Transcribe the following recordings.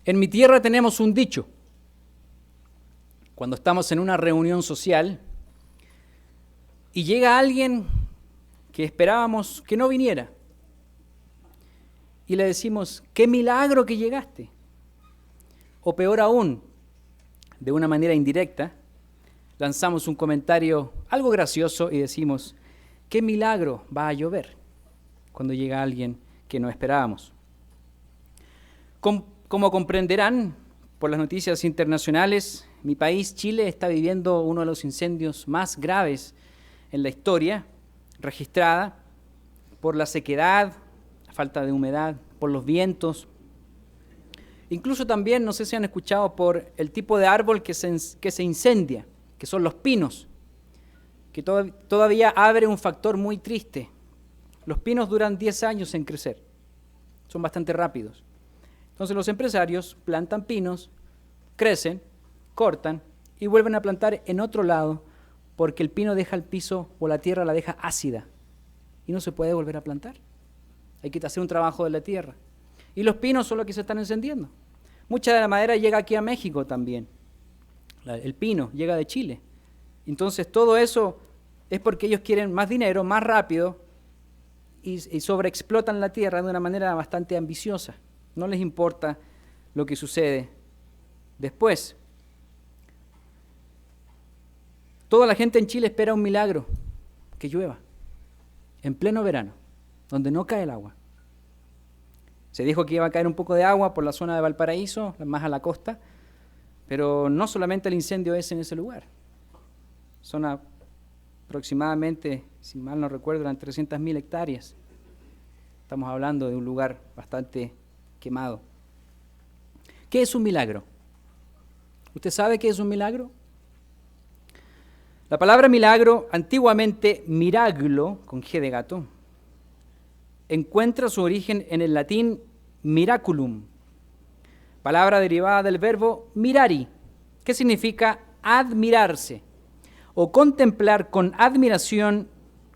En mi tierra tenemos un dicho. Cuando estamos en una reunión social y llega alguien que esperábamos que no viniera y le decimos, ¡qué milagro que llegaste! O peor aún, de una manera indirecta, lanzamos un comentario algo gracioso y decimos, ¡qué milagro va a llover! Cuando llega alguien que no esperábamos. Como comprenderán por las noticias internacionales, mi país, Chile, está viviendo uno de los incendios más graves en la historia registrada por la sequedad, la falta de humedad, por los vientos. Incluso también, no sé si han escuchado, por el tipo de árbol que se incendia, que son los pinos, que todavía abre un factor muy triste. Los pinos duran 10 años en crecer, son bastante rápidos. Entonces los empresarios plantan pinos, crecen, cortan y vuelven a plantar en otro lado porque el pino deja el piso o la tierra la deja ácida y no se puede volver a plantar. Hay que hacer un trabajo de la tierra. Y los pinos son los que se están encendiendo. Mucha de la madera llega aquí a México también. El pino llega de Chile. Entonces todo eso es porque ellos quieren más dinero, más rápido y sobreexplotan la tierra de una manera bastante ambiciosa. No les importa lo que sucede después. Toda la gente en Chile espera un milagro, que llueva, en pleno verano, donde no cae el agua. Se dijo que iba a caer un poco de agua por la zona de Valparaíso, más a la costa, pero no solamente el incendio es en ese lugar. Son aproximadamente, si mal no recuerdo, eran 300.000 hectáreas. Estamos hablando de un lugar bastante quemado. ¿Qué es un milagro? ¿Usted sabe qué es un milagro? La palabra milagro, antiguamente miraglo, con G de gato, encuentra su origen en el latín miraculum, palabra derivada del verbo mirari, que significa admirarse o contemplar con admiración,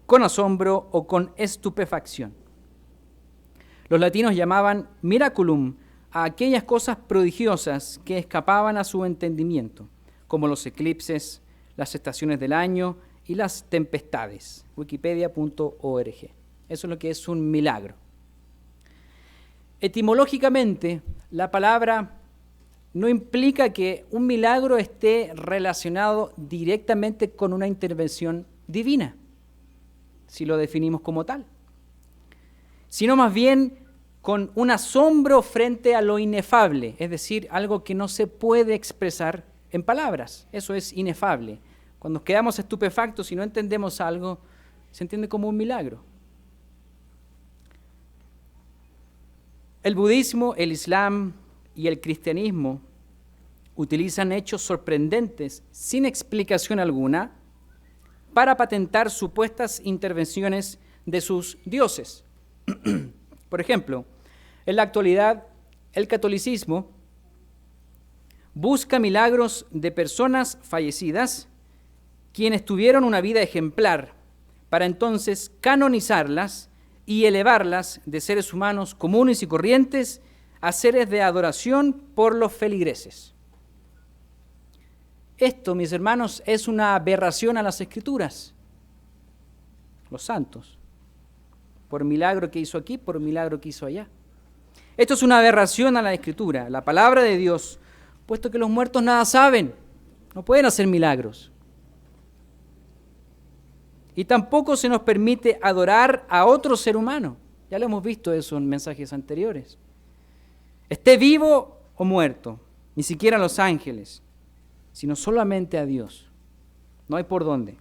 con asombro o con estupefacción. Los latinos llamaban miraculum a aquellas cosas prodigiosas que escapaban a su entendimiento, como los eclipses, las estaciones del año y las tempestades. Wikipedia.org. Eso es lo que es un milagro. Etimológicamente, la palabra no implica que un milagro esté relacionado directamente con una intervención divina, si lo definimos como tal, sino más bien con un asombro frente a lo inefable, es decir, algo que no se puede expresar en palabras. Eso es inefable. Cuando quedamos estupefactos y no entendemos algo, se entiende como un milagro. El budismo, el islam y el cristianismo utilizan hechos sorprendentes sin explicación alguna para patentar supuestas intervenciones de sus dioses. Por ejemplo, en la actualidad, el catolicismo busca milagros de personas fallecidas quienes tuvieron una vida ejemplar para entonces canonizarlas y elevarlas de seres humanos comunes y corrientes a seres de adoración por los feligreses. Esto, mis hermanos, es una aberración a las Escrituras. Los santos, por milagro que hizo aquí, por milagro que hizo allá. Esto es una aberración a la Escritura, la palabra de Dios, puesto que los muertos nada saben, no pueden hacer milagros. Y tampoco se nos permite adorar a otro ser humano. Ya lo hemos visto eso en mensajes anteriores. Esté vivo o muerto, ni siquiera a los ángeles, sino solamente a Dios. No hay por dónde.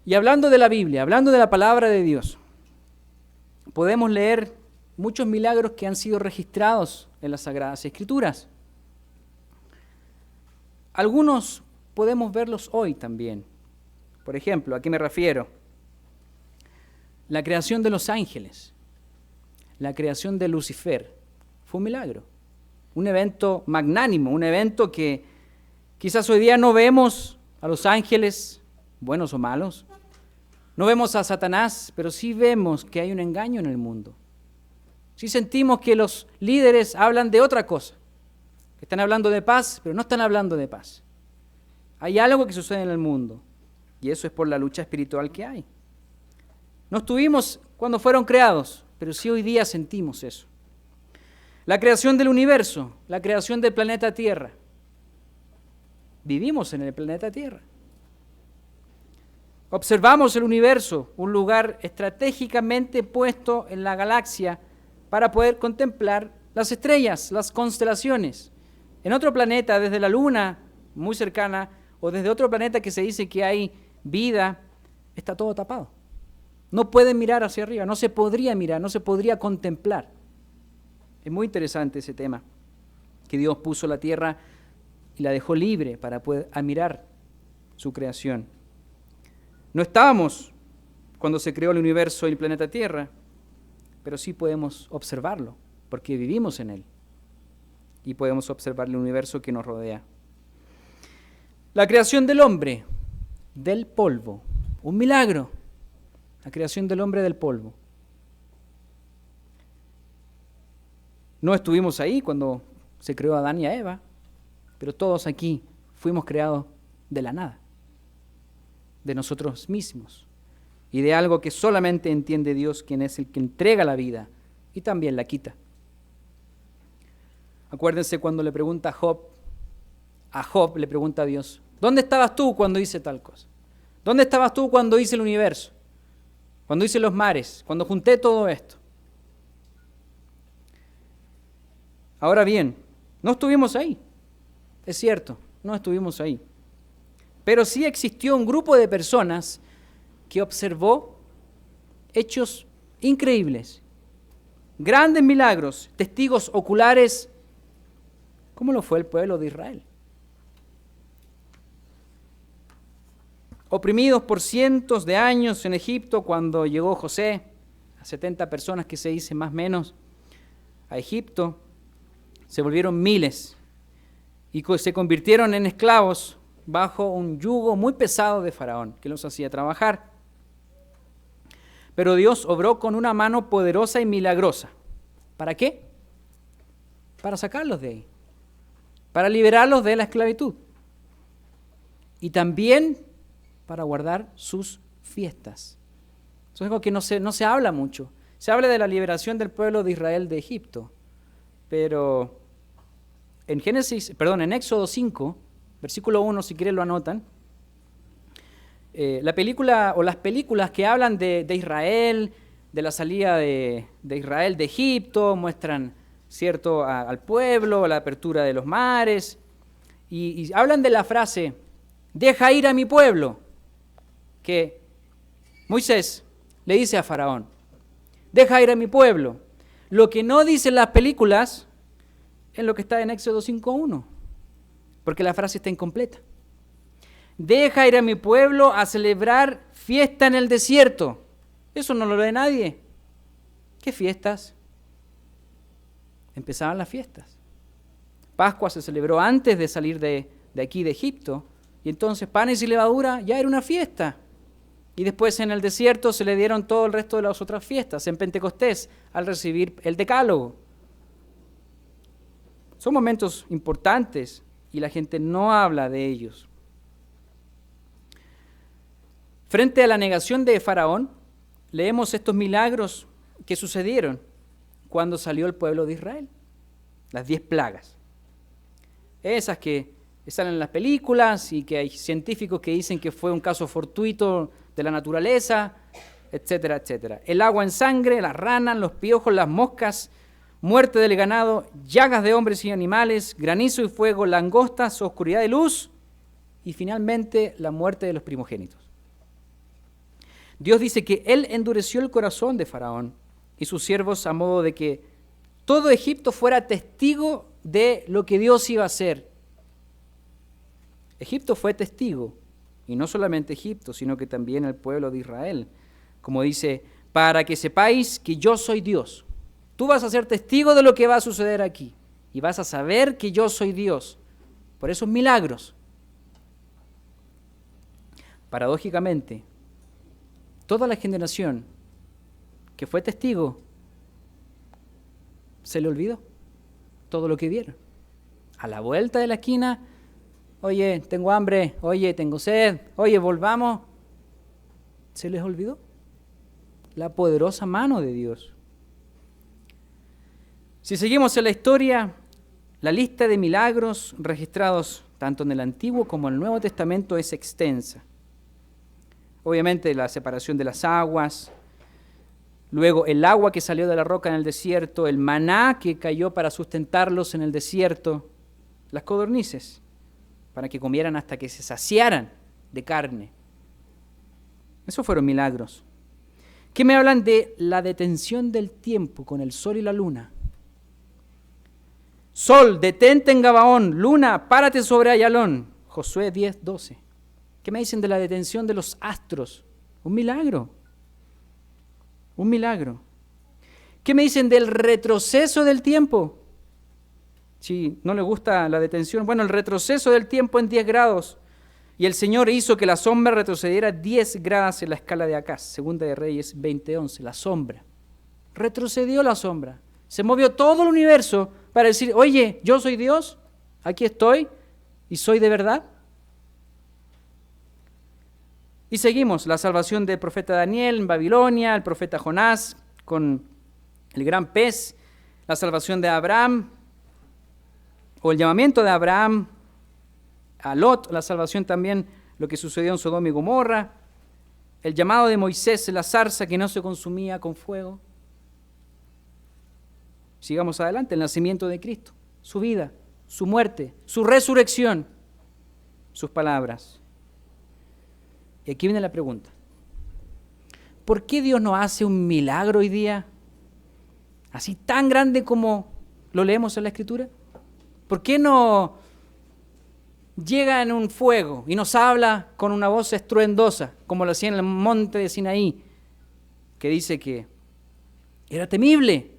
Y hablando de la Biblia, hablando de la palabra de Dios, podemos leer muchos milagros que han sido registrados en las Sagradas Escrituras. Algunos podemos verlos hoy también. Por ejemplo, ¿a qué me refiero? La creación de los ángeles, la creación de Lucifer, fue un milagro, un evento magnánimo, un evento que quizás hoy día no vemos a los ángeles, buenos o malos, no vemos a Satanás, pero sí vemos que hay un engaño en el mundo. Sí sentimos que los líderes hablan de otra cosa. Están hablando de paz, pero no están hablando de paz. Hay algo que sucede en el mundo, y eso es por la lucha espiritual que hay. No estuvimos cuando fueron creados, pero sí hoy día sentimos eso. La creación del universo, la creación del planeta Tierra. Vivimos en el planeta Tierra. Observamos el universo, un lugar estratégicamente puesto en la galaxia para poder contemplar las estrellas, las constelaciones. En otro planeta, desde la Luna, muy cercana, o desde otro planeta que se dice que hay vida, está todo tapado. No pueden mirar hacia arriba, no se podría mirar, no se podría contemplar. Es muy interesante ese tema, que Dios puso la tierra y la dejó libre para poder admirar su creación. No estábamos cuando se creó el universo y el planeta Tierra, pero sí podemos observarlo, porque vivimos en él y podemos observar el universo que nos rodea. La creación del hombre, del polvo, un milagro, la creación del hombre del polvo. No estuvimos ahí cuando se creó a Adán y a Eva, pero todos aquí fuimos creados de la nada, de nosotros mismos y de algo que solamente entiende Dios, quien es el que entrega la vida y también la quita. Acuérdense cuando le pregunta a Job le pregunta a Dios, ¿dónde estabas tú cuando hice tal cosa? ¿Dónde estabas tú cuando hice el universo? Cuando hice los mares, cuando junté todo esto. Ahora bien, no estuvimos ahí, es cierto, no estuvimos ahí. Pero sí existió un grupo de personas que observó hechos increíbles, grandes milagros, testigos oculares, como lo fue el pueblo de Israel. Oprimidos por cientos de años en Egipto, cuando llegó José, a 70 personas que se dice más o menos, a Egipto, se volvieron miles y se convirtieron en esclavos bajo un yugo muy pesado de Faraón, que los hacía trabajar. Pero Dios obró con una mano poderosa y milagrosa. ¿Para qué? Para sacarlos de ahí, para liberarlos de la esclavitud y también para guardar sus fiestas. Eso es algo que no se habla mucho. Se habla de la liberación del pueblo de Israel de Egipto, pero en Éxodo 5, versículo 1, si quieren lo anotan, la película o las películas que hablan de Israel, de la salida de Israel de Egipto, muestran, ¿cierto?, al pueblo, la apertura de los mares, y hablan de la frase, deja ir a mi pueblo, que Moisés le dice a Faraón, deja ir a mi pueblo. Lo que no dicen las películas es lo que está en Éxodo 5.1, porque la frase está incompleta. Deja ir a mi pueblo a celebrar fiesta en el desierto. Eso no lo lee nadie. ¿Qué fiestas? Empezaban las fiestas. Pascua se celebró antes de salir de aquí de Egipto, y entonces panes y levadura ya era una fiesta. Y después en el desierto se le dieron todo el resto de las otras fiestas, en Pentecostés, al recibir el Decálogo. Son momentos importantes y la gente no habla de ellos. Frente a la negación de Faraón, leemos estos milagros que sucedieron cuando salió el pueblo de Israel. Las 10 plagas. Esas que están en las películas y que hay científicos que dicen que fue un caso fortuito de la naturaleza, etcétera, etcétera. El agua en sangre, las ranas, los piojos, las moscas, muerte del ganado, llagas de hombres y animales, granizo y fuego, langostas, oscuridad y luz, y finalmente la muerte de los primogénitos. Dios dice que Él endureció el corazón de Faraón y sus siervos a modo de que todo Egipto fuera testigo de lo que Dios iba a hacer. Egipto fue testigo, y no solamente Egipto, sino que también el pueblo de Israel. Como dice, para que sepáis que yo soy Dios. Tú vas a ser testigo de lo que va a suceder aquí, y vas a saber que yo soy Dios. Por esos milagros. Paradójicamente, toda la generación que fue testigo Se le olvidó todo lo que vieron. A la vuelta de la esquina, oye, tengo hambre, oye, tengo sed, oye, volvamos. Se les olvidó la poderosa mano de Dios. Si seguimos en la historia, la lista de milagros registrados tanto en el Antiguo como en el Nuevo Testamento es extensa. Obviamente la separación de las aguas, luego el agua que salió de la roca en el desierto, el maná que cayó para sustentarlos en el desierto, las codornices, para que comieran hasta que se saciaran de carne. Esos fueron milagros. ¿Qué me hablan de la detención del tiempo con el sol y la luna? Sol, detente en Gabaón, luna, párate sobre Ayalón. Josué 10:12. ¿Qué me dicen de la detención de los astros? Un milagro. Un milagro. ¿Qué me dicen del retroceso del tiempo? Si no le gusta la detención, bueno, el retroceso del tiempo en 10 grados. Y el Señor hizo que la sombra retrocediera 10 grados en la escala de Acaz, Segunda de Reyes 20:11, la sombra. Retrocedió la sombra. Se movió todo el universo para decir, oye, yo soy Dios, aquí estoy y soy de verdad. Y seguimos, la salvación del profeta Daniel en Babilonia, el profeta Jonás con el gran pez, la salvación de Abraham, o el llamamiento de Abraham a Lot, la salvación también, lo que sucedió en Sodoma y Gomorra, el llamado de Moisés, la zarza que no se consumía con fuego. Sigamos adelante, el nacimiento de Cristo, su vida, su muerte, su resurrección, sus palabras. Y aquí viene la pregunta. ¿Por qué Dios no hace un milagro hoy día así tan grande como lo leemos en la Escritura? ¿Por qué no llega en un fuego y nos habla con una voz estruendosa, como lo hacía en el monte de Sinaí, que dice que era temible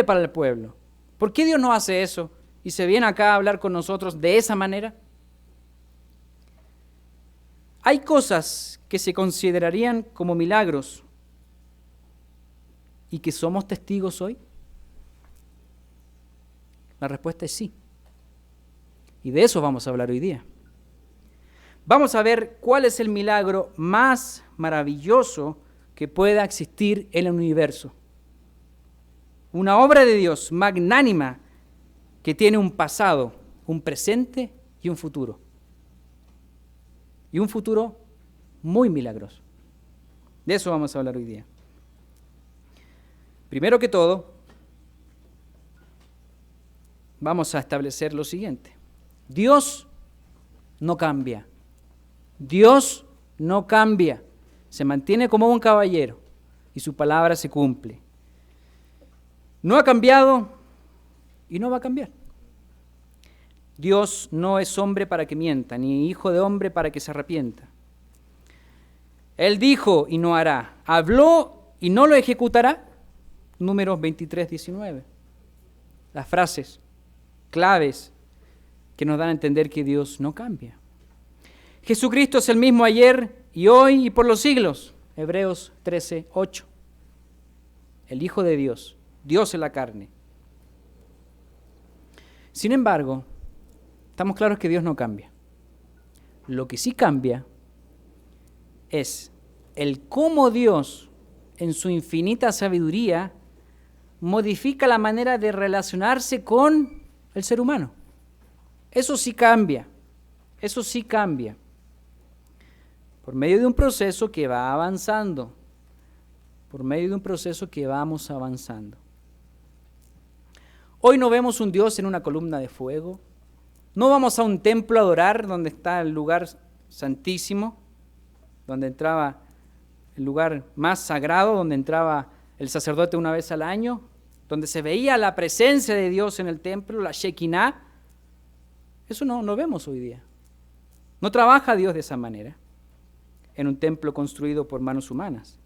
para el pueblo? ¿Por qué Dios no hace eso y se viene acá a hablar con nosotros de esa manera? ¿Hay cosas que se considerarían como milagros y que somos testigos hoy? La respuesta es sí. Y de eso vamos a hablar hoy día. Vamos a ver cuál es el milagro más maravilloso que pueda existir en el universo. Una obra de Dios magnánima que tiene un pasado, un presente y un futuro. Y un futuro muy milagroso. De eso vamos a hablar hoy día. Primero que todo, vamos a establecer lo siguiente. Dios no cambia. Dios no cambia. Se mantiene como un caballero y su palabra se cumple. No ha cambiado y no va a cambiar. Dios no es hombre para que mienta, ni hijo de hombre para que se arrepienta. Él dijo y no hará. Habló y no lo ejecutará. Números 23:19. Las frases claves que nos dan a entender que Dios no cambia. Jesucristo es el mismo ayer y hoy y por los siglos. Hebreos 13:8. El Hijo de Dios, Dios en la carne. Sin embargo, estamos claros que Dios no cambia. Lo que sí cambia es el cómo Dios, en su infinita sabiduría, modifica la manera de relacionarse con el ser humano. Eso sí cambia. Eso sí cambia. Por medio de un proceso que va avanzando. Por medio de un proceso que vamos avanzando. Hoy no vemos un Dios en una columna de fuego. No vamos a un templo a adorar donde está el lugar santísimo, donde entraba el lugar más sagrado, donde entraba el sacerdote una vez al año, donde se veía la presencia de Dios en el templo, la Shekinah. Eso no vemos hoy día. No trabaja Dios de esa manera, en un templo construido por manos humanas.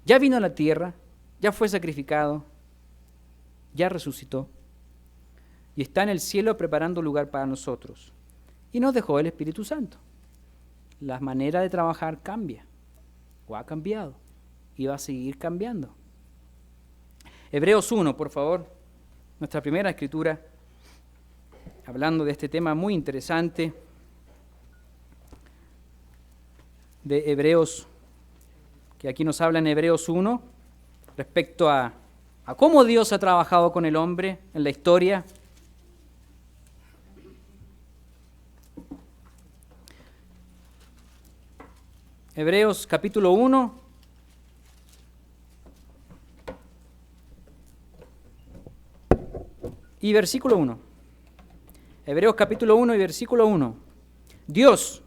Ya vino a la tierra, ya fue sacrificado, ya resucitó y está en el cielo preparando lugar para nosotros. Y nos dejó el Espíritu Santo. La manera de trabajar cambia, o ha cambiado, y va a seguir cambiando. Hebreos 1, por favor, nuestra primera escritura, hablando de este tema muy interesante de Hebreos, que aquí nos habla en Hebreos 1, respecto a cómo Dios ha trabajado con el hombre en la historia. Hebreos capítulo 1, y versículo 1. Hebreos capítulo 1 y versículo 1. Dios,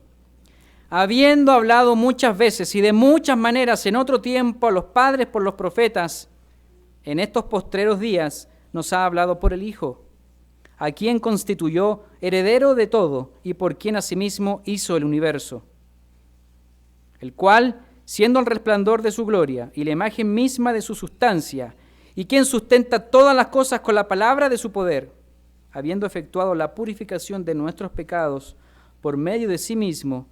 habiendo hablado muchas veces y de muchas maneras en otro tiempo a los padres por los profetas, en estos postreros días nos ha hablado por el Hijo, a quien constituyó heredero de todo y por quien asimismo hizo el universo, el cual, siendo el resplandor de su gloria y la imagen misma de su sustancia, y quien sustenta todas las cosas con la palabra de su poder, habiendo efectuado la purificación de nuestros pecados por medio de sí mismo,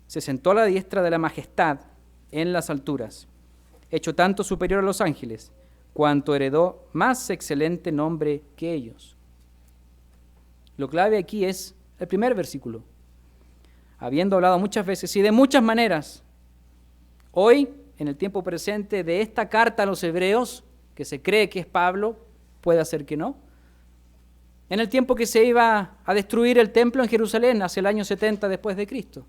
se sentó a la diestra de la majestad en las alturas, hecho tanto superior a los ángeles, cuanto heredó más excelente nombre que ellos. Lo clave aquí es el primer versículo. Habiendo hablado muchas veces y de muchas maneras, hoy, en el tiempo presente de esta carta a los hebreos, que se cree que es Pablo, puede ser que no. En el tiempo que se iba a destruir el templo en Jerusalén, hacia el año 70 después de Cristo.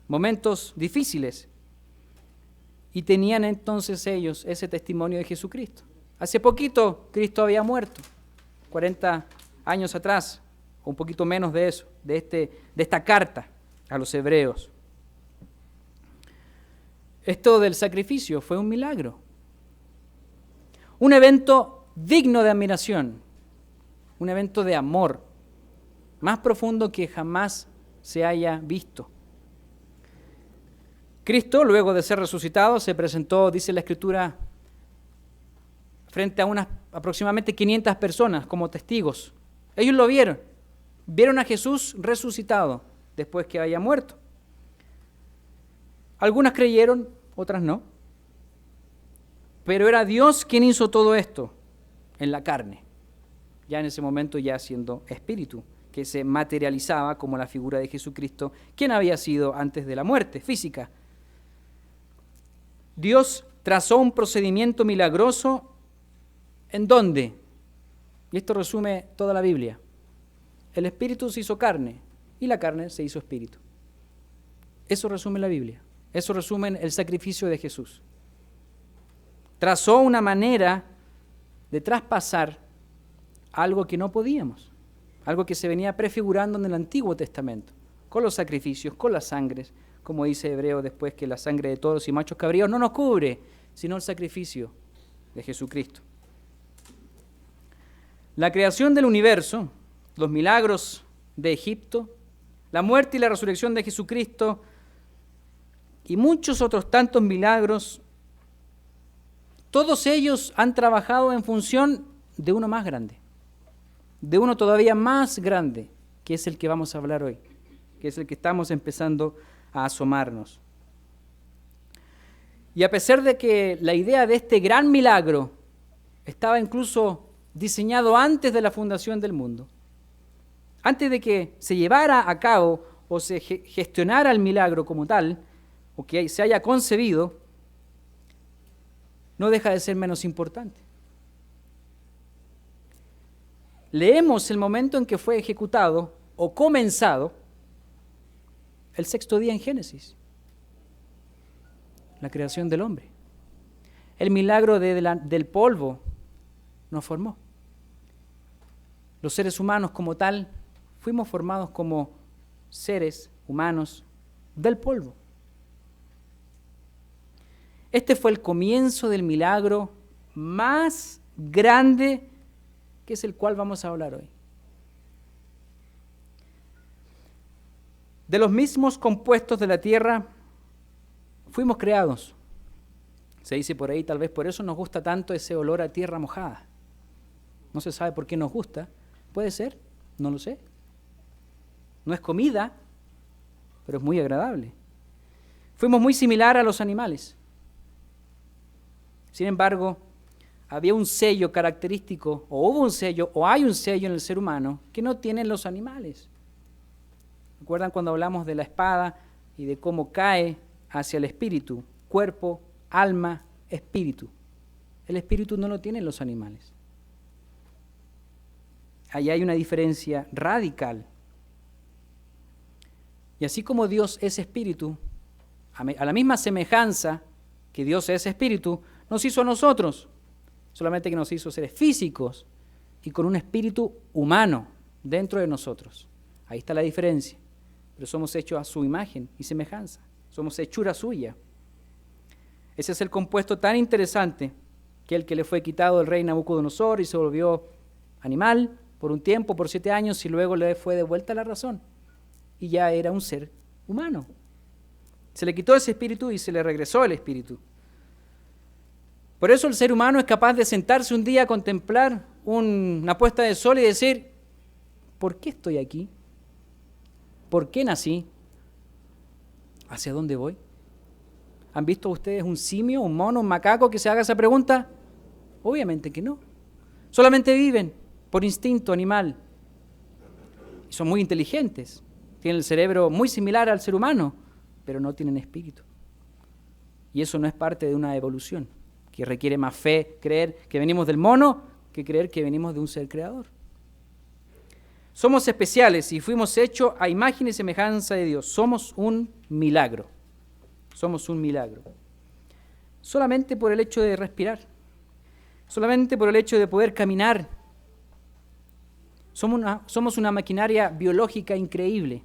Momentos difíciles. Y tenían entonces ellos ese testimonio de Jesucristo. Hace poquito Cristo había muerto, 40 años atrás, o un poquito menos de eso, de esta carta a los hebreos. Esto del sacrificio fue un milagro. Un evento digno de admiración, un evento de amor, más profundo que jamás se haya visto. Cristo, luego de ser resucitado, se presentó, dice la Escritura, frente a unas aproximadamente 500 personas como testigos. Ellos lo vieron a Jesús resucitado después que había muerto. Algunas creyeron, otras no. Pero era Dios quien hizo todo esto en la carne, ya en ese momento ya siendo espíritu, que se materializaba como la figura de Jesucristo, quien había sido antes de la muerte física. Dios trazó un procedimiento milagroso, ¿en dónde? Y esto resume toda la Biblia. El espíritu se hizo carne y la carne se hizo espíritu. Eso resume la Biblia. Eso resume el sacrificio de Jesús. Trazó una manera de traspasar algo que no podíamos, algo que se venía prefigurando en el Antiguo Testamento, con los sacrificios, con las sangres, como dice Hebreo después, que la sangre de toros y machos cabríos no nos cubre, sino el sacrificio de Jesucristo. La creación del universo, los milagros de Egipto, la muerte y la resurrección de Jesucristo y muchos otros tantos milagros, todos ellos han trabajado en función de uno más grande, de uno todavía más grande, que es el que vamos a hablar hoy, que es el que estamos empezando a asomarnos. Y a pesar de que la idea de este gran milagro estaba incluso diseñado antes de la fundación del mundo, antes de que se llevara a cabo o se gestionara el milagro como tal, o que se haya concebido, no deja de ser menos importante. Leemos el momento en que fue ejecutado o comenzado el sexto día en Génesis, la creación del hombre. El milagro del polvo nos formó. Los seres humanos como tal fuimos formados como seres humanos del polvo. Este fue el comienzo del milagro más grande, que es el cual vamos a hablar hoy. De los mismos compuestos de la tierra fuimos creados. Se dice por ahí, tal vez por eso nos gusta tanto ese olor a tierra mojada. No se sabe por qué nos gusta. ¿Puede ser? No lo sé. No es comida, pero es muy agradable. Fuimos muy similares a los animales. Sin embargo, había un sello característico, o hubo un sello, o hay un sello en el ser humano que no tienen los animales. ¿Recuerdan cuando hablamos de la espada y de cómo cae hacia el espíritu? Cuerpo, alma, espíritu. El espíritu no lo tienen los animales. Ahí hay una diferencia radical. Y así como Dios es espíritu, a la misma semejanza que Dios es espíritu, nos hizo a nosotros, solamente que nos hizo seres físicos y con un espíritu humano dentro de nosotros. Ahí está la diferencia. Pero somos hechos a su imagen y semejanza. Somos hechura suya. Ese es el compuesto tan interesante que el que le fue quitado del rey Nabucodonosor y se volvió animal por un tiempo, por 7 años, y luego le fue devuelta la razón. Y ya era un ser humano. Se le quitó ese espíritu y se le regresó el espíritu. Por eso el ser humano es capaz de sentarse un día a contemplar una puesta de sol y decir, ¿por qué estoy aquí? ¿Por qué nací? ¿Hacia dónde voy? ¿Han visto ustedes un simio, un mono, un macaco que se haga esa pregunta? Obviamente que no. Solamente viven por instinto animal. Y son muy inteligentes. Tienen el cerebro muy similar al ser humano, pero no tienen espíritu. Y eso no es parte de una evolución, que requiere más fe creer que venimos del mono que creer que venimos de un ser creador. Somos especiales y fuimos hechos a imagen y semejanza de Dios. Somos un milagro. Somos un milagro. Solamente por el hecho de respirar. Solamente por el hecho de poder caminar. Somos una maquinaria biológica increíble.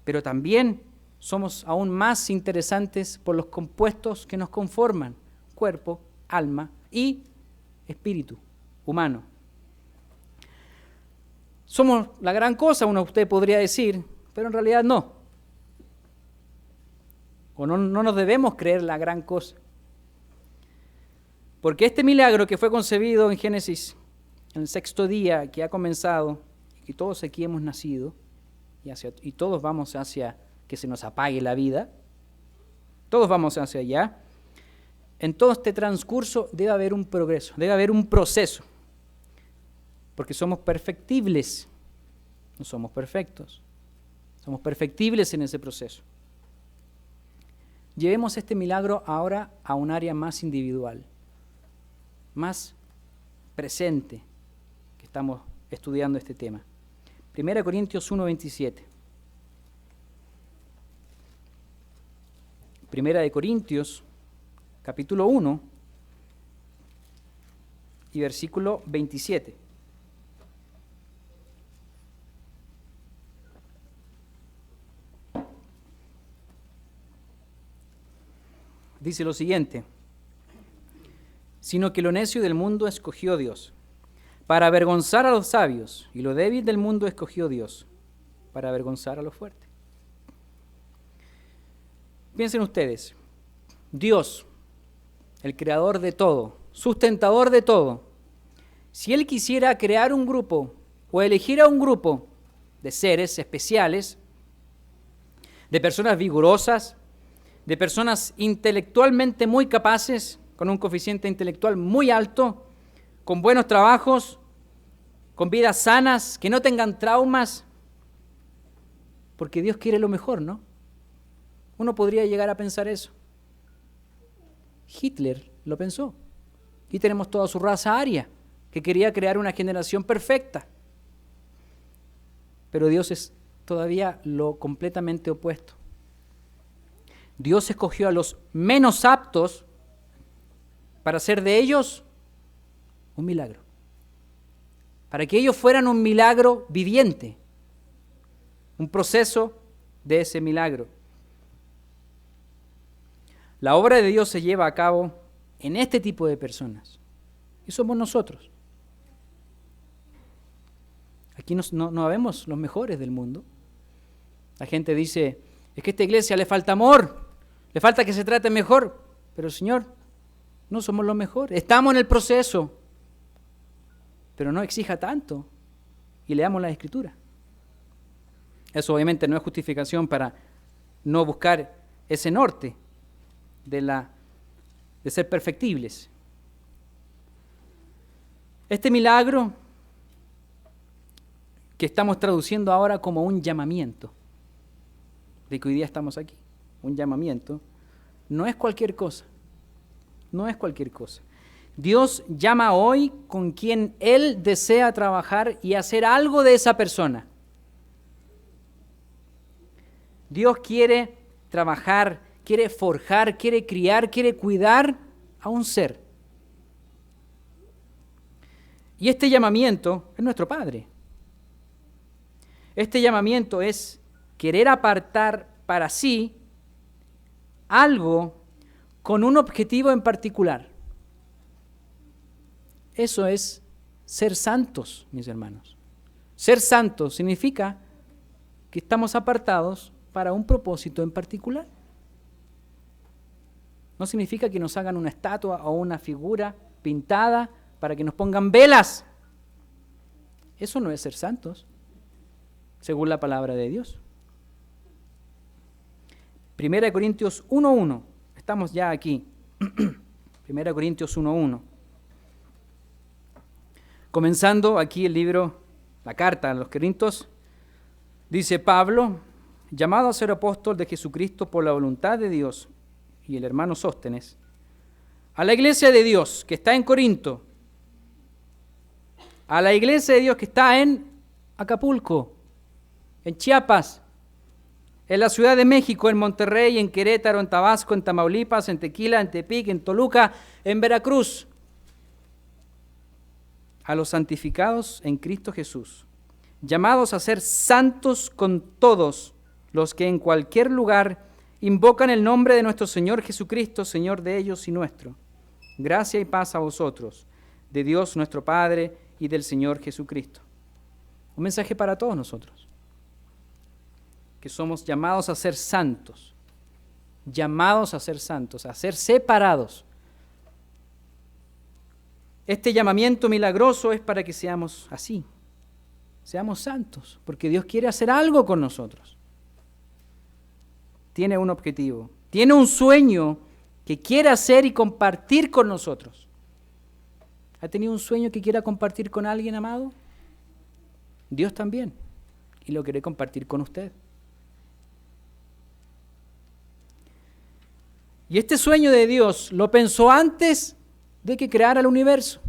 Pero también somos aún más interesantes por los compuestos que nos conforman. Cuerpo, alma y espíritu humano. Somos la gran cosa, usted podría decir, pero en realidad no. O no nos debemos creer la gran cosa. Porque este milagro que fue concebido en Génesis, en el 6º día que ha comenzado, y todos aquí hemos nacido, y todos vamos hacia que se nos apague la vida, todos vamos hacia allá, en todo este transcurso debe haber un progreso, debe haber un proceso. Porque somos perfectibles, no somos perfectos, somos perfectibles en ese proceso. Llevemos este milagro ahora a un área más individual, más presente, que estamos estudiando este tema. 1 Corintios 1:27. 1 Corintios, capítulo 1 y versículo 27. Dice lo siguiente: sino que lo necio del mundo escogió Dios, para avergonzar a los sabios, y lo débil del mundo escogió Dios, para avergonzar a los fuertes. Piensen ustedes, Dios, el creador de todo, sustentador de todo, si Él quisiera crear un grupo o elegir a un grupo de seres especiales, de personas vigorosas, de personas intelectualmente muy capaces, con un coeficiente intelectual muy alto, con buenos trabajos, con vidas sanas, que no tengan traumas, porque Dios quiere lo mejor, ¿no? Uno podría llegar a pensar eso. Hitler lo pensó. Y tenemos toda su raza aria, que quería crear una generación perfecta. Pero Dios es todavía lo completamente opuesto. Dios escogió a los menos aptos para hacer de ellos un milagro. Para que ellos fueran un milagro viviente. Un proceso de ese milagro. La obra de Dios se lleva a cabo en este tipo de personas. Y somos nosotros. Aquí no vemos los mejores del mundo. La gente dice, es que a esta iglesia le falta amor, le falta que se trate mejor. Pero Señor, no somos los mejores. Estamos en el proceso. Pero no exija tanto. Y leamos la Escritura. Eso obviamente no es justificación para no buscar ese norte de ser perfectibles. Este milagro que estamos traduciendo ahora como un llamamiento, de que hoy día estamos aquí, un llamamiento, no es cualquier cosa, no es cualquier cosa. Dios llama hoy con quien Él desea trabajar y hacer algo de esa persona. Dios quiere trabajar, quiere forjar, quiere criar, quiere cuidar a un ser. Y este llamamiento es nuestro Padre. Este llamamiento es querer apartar para sí algo con un objetivo en particular. Eso es ser santos, mis hermanos. Ser santos significa que estamos apartados para un propósito en particular. No significa que nos hagan una estatua o una figura pintada para que nos pongan velas. Eso no es ser santos, según la palabra de Dios. 1 Corintios 1:1. Estamos ya aquí. 1 Corintios 1:1. Comenzando aquí el libro, la carta a los Corintios, dice Pablo, llamado a ser apóstol de Jesucristo por la voluntad de Dios, y el hermano Sóstenes, a la iglesia de Dios que está en Corinto, a la iglesia de Dios que está en Acapulco, en Chiapas, en la Ciudad de México, en Monterrey, en Querétaro, en Tabasco, en Tamaulipas, en Tequila, en Tepic, en Toluca, en Veracruz, a los santificados en Cristo Jesús, llamados a ser santos con todos los que en cualquier lugar invocan el nombre de nuestro Señor Jesucristo, Señor de ellos y nuestro. Gracia y paz a vosotros, de Dios nuestro Padre y del Señor Jesucristo. Un mensaje para todos nosotros, que somos llamados a ser santos, llamados a ser santos, a ser separados. Este llamamiento milagroso es para que seamos así, seamos santos, porque Dios quiere hacer algo con nosotros. Tiene un objetivo, tiene un sueño que quiere hacer y compartir con nosotros. ¿Ha tenido un sueño que quiera compartir con alguien, amado? Dios también, y lo quiere compartir con usted. Y este sueño de Dios lo pensó antes de que creara el universo.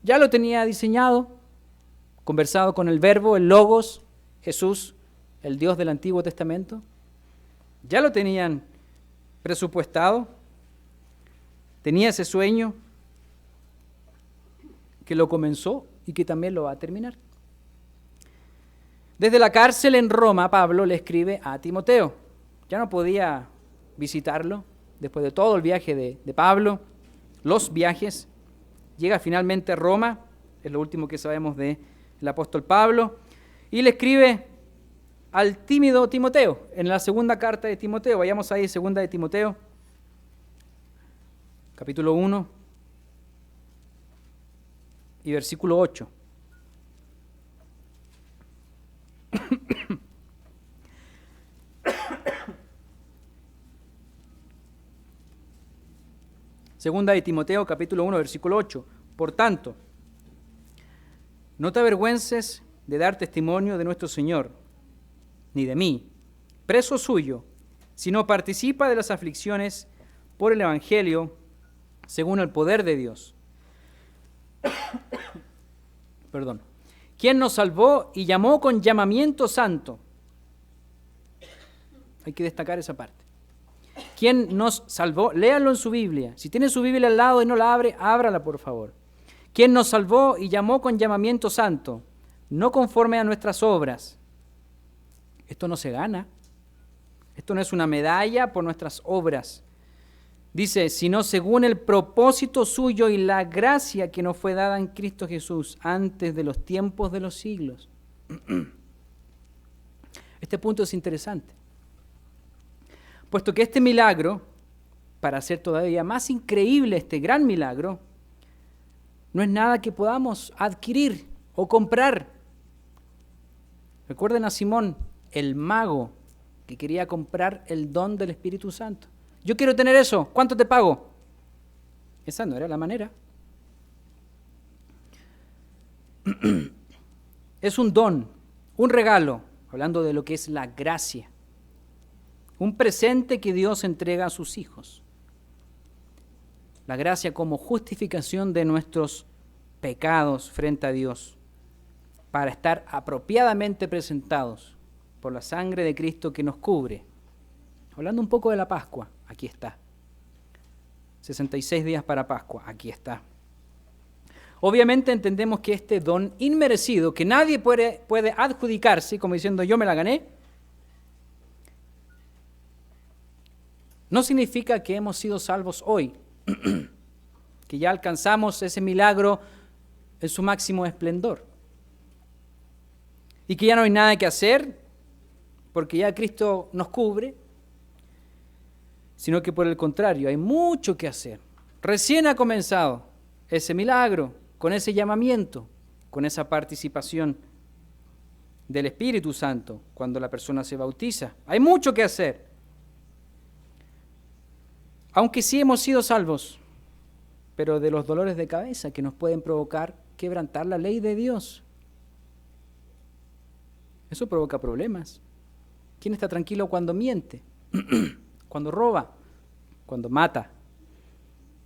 Ya lo tenía diseñado, conversado con el Verbo, el Logos, Jesús, el Dios del Antiguo Testamento. Ya lo tenían presupuestado, tenía ese sueño que lo comenzó y que también lo va a terminar. Desde la cárcel en Roma, Pablo le escribe a Timoteo. Ya no podía visitarlo después de todo el viaje de Pablo, los viajes. Llega finalmente a Roma, es lo último que sabemos del apóstol Pablo, y le escribe al tímido Timoteo, en la segunda carta de Timoteo. Vayamos ahí, segunda de Timoteo, capítulo 1 y versículo 8. Segunda de Timoteo, capítulo 1, versículo 8. Por tanto, no te avergüences de dar testimonio de nuestro Señor, ni de mí, preso suyo, sino participa de las aflicciones por el Evangelio, según el poder de Dios. Perdón. Quien nos salvó y llamó con llamamiento santo. Hay que destacar esa parte. ¿Quién nos salvó? Léanlo en su Biblia. Si tiene su Biblia al lado y no la abre, ábrala por favor. ¿Quién nos salvó y llamó con llamamiento santo? No conforme a nuestras obras. Esto no se gana. Esto no es una medalla por nuestras obras. Dice, sino según el propósito suyo y la gracia que nos fue dada en Cristo Jesús antes de los tiempos de los siglos. Este punto es interesante. Puesto que este milagro, para hacer todavía más increíble este gran milagro, no es nada que podamos adquirir o comprar. Recuerden a Simón, el mago, que quería comprar el don del Espíritu Santo. Yo quiero tener eso, ¿cuánto te pago? Esa no era la manera. es un don, un regalo, hablando de lo que es la gracia, un presente que Dios entrega a sus hijos. La gracia como justificación de nuestros pecados frente a Dios, para estar apropiadamente presentados por la sangre de Cristo que nos cubre. Hablando un poco de la Pascua, aquí está. 66 días para Pascua, aquí está. Obviamente entendemos que este don inmerecido, que nadie puede adjudicarse, como diciendo yo me la gané, no significa que hemos sido salvos hoy, que ya alcanzamos ese milagro en su máximo esplendor y que ya no hay nada que hacer porque ya Cristo nos cubre, sino que por el contrario, hay mucho que hacer. Recién ha comenzado ese milagro, con ese llamamiento, con esa participación del Espíritu Santo cuando la persona se bautiza. Hay mucho que hacer. Aunque sí hemos sido salvos, pero de los dolores de cabeza que nos pueden provocar quebrantar la ley de Dios. Eso provoca problemas. ¿Quién está tranquilo cuando miente? Cuando roba, cuando mata?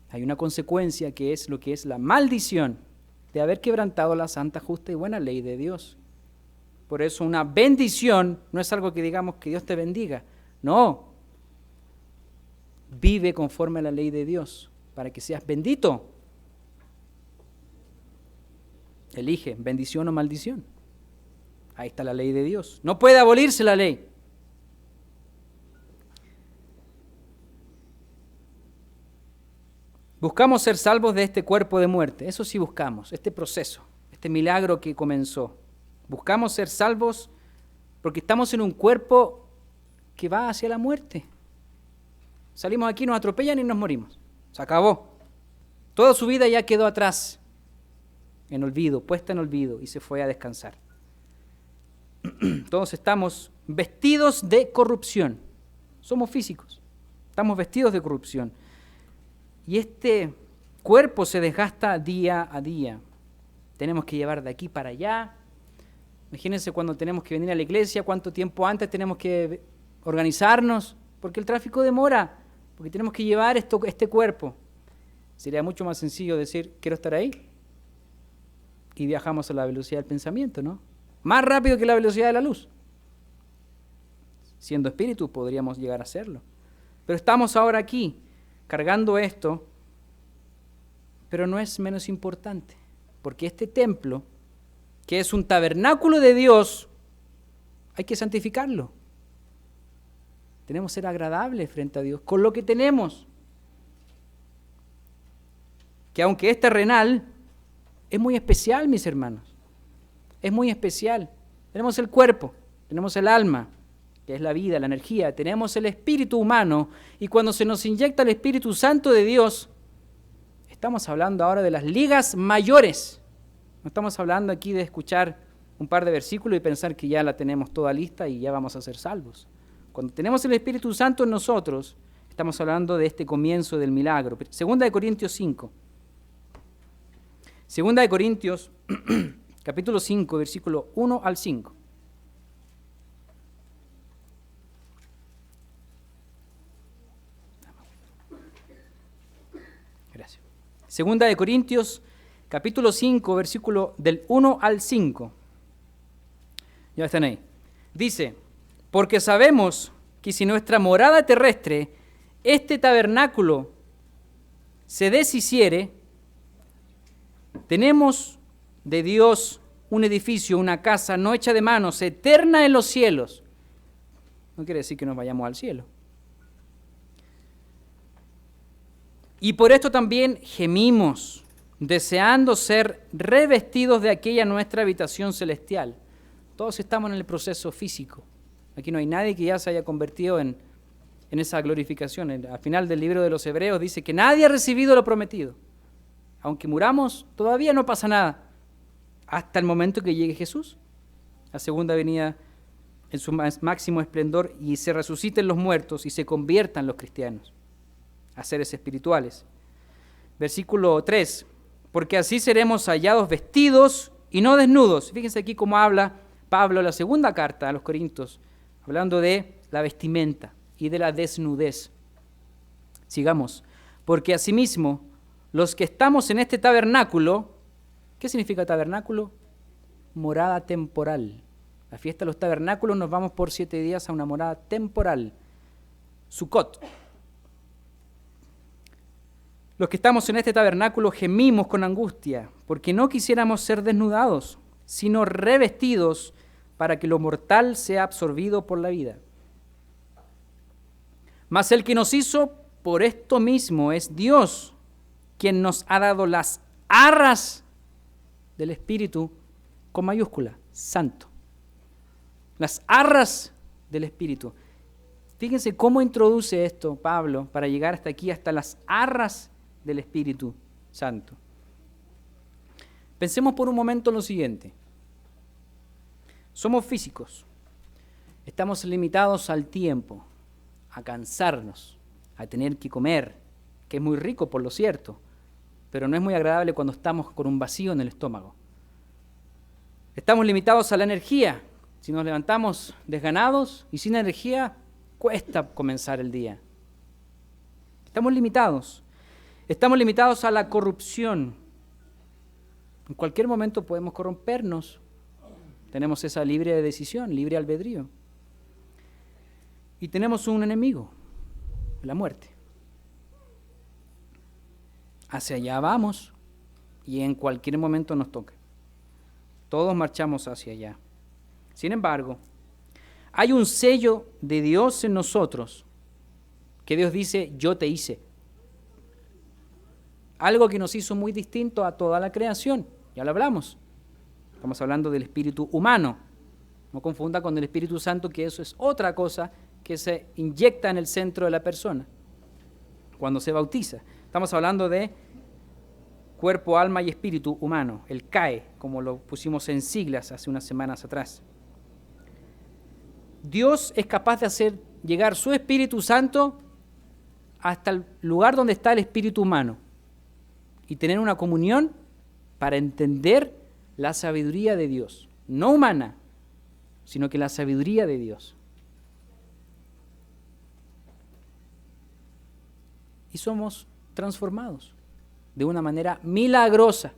Hay una consecuencia que es lo que es la maldición de haber quebrantado la santa, justa y buena ley de Dios. Por eso una bendición no es algo que digamos que Dios te bendiga. No. Vive conforme a la ley de Dios para que seas bendito. Elige bendición o maldición. Ahí está la ley de Dios. No puede abolirse la ley. Buscamos ser salvos de este cuerpo de muerte. Eso sí buscamos, este proceso, este milagro que comenzó. Buscamos ser salvos porque estamos en un cuerpo que va hacia la muerte. Salimos aquí, nos atropellan y nos morimos. Se acabó. Toda su vida ya quedó atrás, en olvido, puesta en olvido, y se fue a descansar. Todos estamos vestidos de corrupción. Somos físicos. Estamos vestidos de corrupción. Y este cuerpo se desgasta día a día. Tenemos que llevar de aquí para allá. Imagínense cuando tenemos que venir a la iglesia, cuánto tiempo antes tenemos que organizarnos, porque el tráfico demora, porque tenemos que llevar este cuerpo. Sería mucho más sencillo decir, quiero estar ahí, y viajamos a la velocidad del pensamiento, ¿no? Más rápido que la velocidad de la luz. Siendo espíritu podríamos llegar a hacerlo. Pero estamos ahora aquí, cargando esto, pero no es menos importante, porque este templo, que es un tabernáculo de Dios, hay que santificarlo. Tenemos que ser agradables frente a Dios con lo que tenemos. Que aunque es terrenal, es muy especial, mis hermanos. Es muy especial. Tenemos el cuerpo, tenemos el alma, que es la vida, la energía, tenemos el espíritu humano, y cuando se nos inyecta el Espíritu Santo de Dios, estamos hablando ahora de las ligas mayores. No estamos hablando aquí de escuchar un par de versículos y pensar que ya la tenemos toda lista y ya vamos a ser salvos. Cuando tenemos el Espíritu Santo en nosotros, estamos hablando de este comienzo del milagro. Segunda de Corintios 5. Segunda de Corintios, capítulo 5, versículo 1 al 5. Gracias. Segunda de Corintios, capítulo 5, versículo del 1 al 5. Ya están ahí. Dice, porque sabemos que si nuestra morada terrestre, este tabernáculo, se deshiciere, tenemos de Dios un edificio, una casa no hecha de manos, eterna en los cielos. No quiere decir que nos vayamos al cielo. Y por esto también gemimos, deseando ser revestidos de aquella nuestra habitación celestial. Todos estamos en el proceso físico. Aquí no hay nadie que ya se haya convertido en esa glorificación. Al final del libro de los Hebreos dice que nadie ha recibido lo prometido. Aunque muramos, todavía no pasa nada. Hasta el momento que llegue Jesús, la segunda venida en su máximo esplendor, y se resuciten los muertos y se conviertan los cristianos a seres espirituales. Versículo 3. Porque así seremos hallados vestidos y no desnudos. Fíjense aquí cómo habla Pablo en la segunda carta a los Corintios, hablando de la vestimenta y de la desnudez. Sigamos. Porque asimismo, los que estamos en este tabernáculo, ¿qué significa tabernáculo? Morada temporal. La fiesta de los tabernáculos nos vamos por 7 días a una morada temporal. Sukkot. Los que estamos en este tabernáculo gemimos con angustia, porque no quisiéramos ser desnudados, sino revestidos para que lo mortal sea absorbido por la vida. Mas el que nos hizo por esto mismo es Dios, quien nos ha dado las arras del Espíritu con mayúscula, santo. Las arras del Espíritu. Fíjense cómo introduce esto Pablo para llegar hasta aquí, hasta las arras del Espíritu Santo. Pensemos por un momento en lo siguiente. Somos físicos. Estamos limitados al tiempo, a cansarnos, a tener que comer, que es muy rico por lo cierto, pero no es muy agradable cuando estamos con un vacío en el estómago. Estamos limitados a la energía. Si nos levantamos desganados y sin energía, cuesta comenzar el día. Estamos limitados. Estamos limitados a la corrupción. En cualquier momento podemos corrompernos. Tenemos esa libre decisión, libre albedrío. Y tenemos un enemigo, la muerte. Hacia allá vamos y en cualquier momento nos toca. Todos marchamos hacia allá. Sin embargo, hay un sello de Dios en nosotros, que Dios dice, yo te hice. Algo que nos hizo muy distinto a toda la creación, ya lo hablamos. Estamos hablando del espíritu humano. No confunda con el Espíritu Santo, que eso es otra cosa que se inyecta en el centro de la persona cuando se bautiza. Estamos hablando de cuerpo, alma y espíritu humano, el CAE, como lo pusimos en siglas hace unas semanas atrás. Dios es capaz de hacer llegar su Espíritu Santo hasta el lugar donde está el espíritu humano y tener una comunión para entender la sabiduría de Dios, no humana, sino que la sabiduría de Dios. Y somos transformados de una manera milagrosa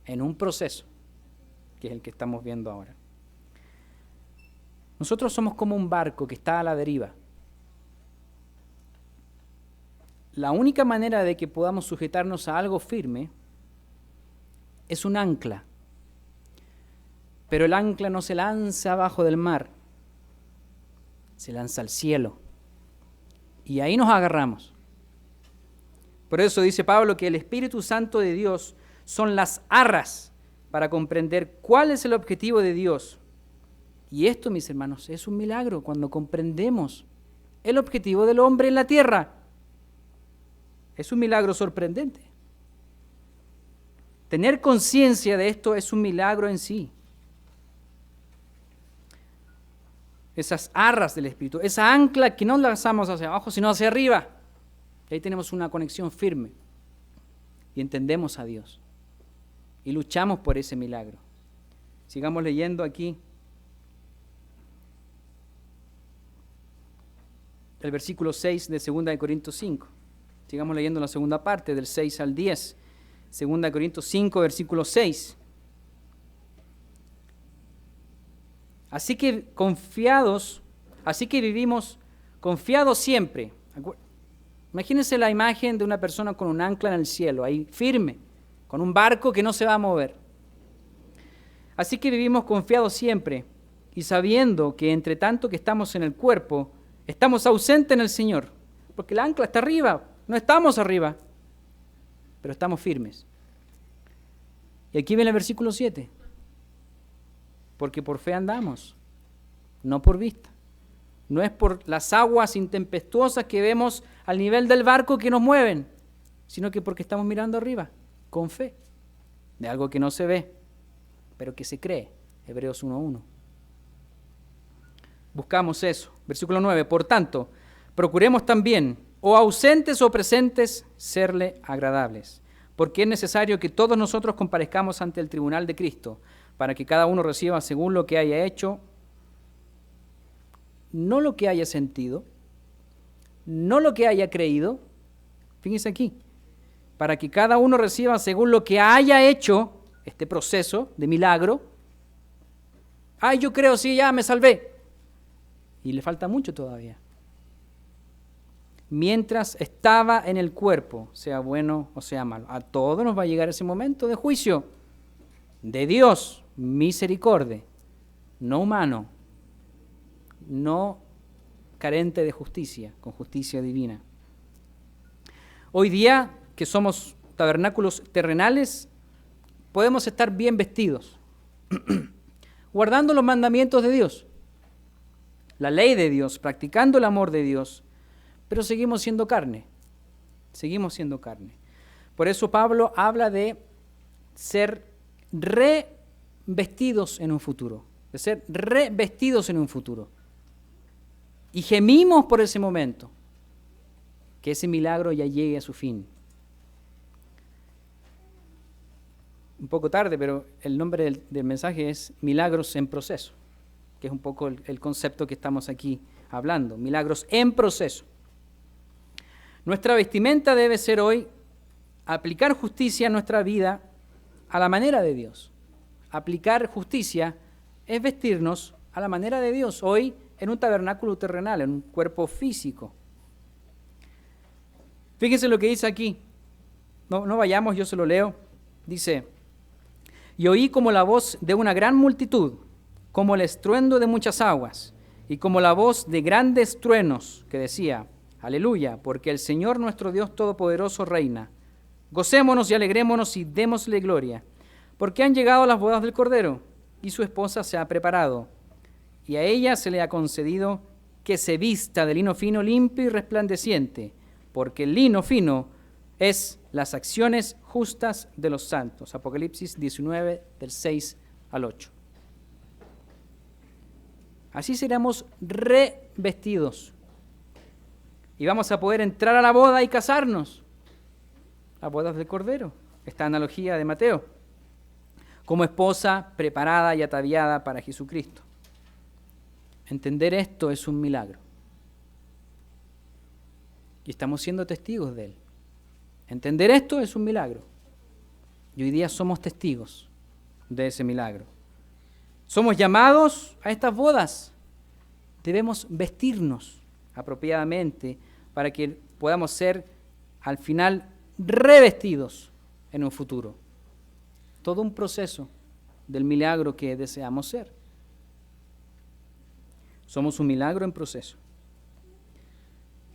en un proceso, que es el que estamos viendo ahora. Nosotros somos como un barco que está a la deriva. La única manera de que podamos sujetarnos a algo firme es un ancla. Pero el ancla no se lanza abajo del mar, se lanza al cielo. Y ahí nos agarramos. Por eso dice Pablo que el Espíritu Santo de Dios son las arras para comprender cuál es el objetivo de Dios. Y esto, mis hermanos, es un milagro cuando comprendemos el objetivo del hombre en la tierra. Es un milagro sorprendente. Tener conciencia de esto es un milagro en sí. Esas arras del Espíritu, esa ancla que no lanzamos hacia abajo, sino hacia arriba. Y ahí tenemos una conexión firme y entendemos a Dios y luchamos por ese milagro. Sigamos leyendo aquí el versículo 6 de 2 Corintios 5. Sigamos leyendo la segunda parte, del 6 al 10. 2 Corintios 5, versículo 6. Así que vivimos confiados siempre. Imagínense la imagen de una persona con un ancla en el cielo, ahí firme, con un barco que no se va a mover. Así que vivimos confiados siempre y sabiendo que entre tanto que estamos en el cuerpo, estamos ausentes en el Señor, porque el ancla está arriba, no estamos arriba, pero estamos firmes. Y aquí viene el versículo 7. Porque por fe andamos, no por vista. No es por las aguas intempestuosas que vemos al nivel del barco que nos mueven, sino que porque estamos mirando arriba, con fe, de algo que no se ve, pero que se cree. Hebreos 1:1. Buscamos eso. Versículo 9. Por tanto, procuremos también, o ausentes o presentes, serle agradables, porque es necesario que todos nosotros comparezcamos ante el tribunal de Cristo, para que cada uno reciba según lo que haya hecho, no lo que haya sentido, no lo que haya creído. Fíjense aquí, para que cada uno reciba según lo que haya hecho, este proceso de milagro. Ay, yo creo, sí, ya me salvé. Y le falta mucho todavía. Mientras estaba en el cuerpo, sea bueno o sea malo, a todos nos va a llegar ese momento de juicio de Dios, misericordia, no humano, no carente de justicia, con justicia divina. Hoy día, que somos tabernáculos terrenales, podemos estar bien vestidos, guardando los mandamientos de Dios, la ley de Dios, practicando el amor de Dios, pero seguimos siendo carne, seguimos siendo carne. Por eso Pablo habla de ser revestidos en un futuro, de ser revestidos en un futuro. Y gemimos por ese momento, que ese milagro ya llegue a su fin. Un poco tarde, pero el nombre del mensaje es Milagros en Proceso, que es un poco el concepto que estamos aquí hablando, milagros en proceso. Nuestra vestimenta debe ser hoy aplicar justicia a nuestra vida a la manera de Dios. Aplicar justicia es vestirnos a la manera de Dios, hoy en un tabernáculo terrenal, en un cuerpo físico. Fíjense lo que dice aquí. No vayamos, yo se lo leo. Dice: y oí como la voz de una gran multitud, como el estruendo de muchas aguas, y como la voz de grandes truenos, que decía: aleluya, porque el Señor nuestro Dios Todopoderoso reina. Gocémonos y alegrémonos y démosle gloria, porque han llegado las bodas del Cordero, y su esposa se ha preparado, y a ella se le ha concedido que se vista de lino fino, limpio y resplandeciente, porque el lino fino es las acciones justas de los santos. Apocalipsis 19, del 6 al 8. Así seremos revestidos. Y vamos a poder entrar a la boda y casarnos. Las bodas del Cordero, esta analogía de Mateo, como esposa preparada y ataviada para Jesucristo. Entender esto es un milagro. Y estamos siendo testigos de él. Entender esto es un milagro. Y hoy día somos testigos de ese milagro. Somos llamados a estas bodas. Debemos vestirnos apropiadamente para que podamos ser al final revestidos en un futuro. Todo un proceso del milagro que deseamos ser. Somos un milagro en proceso.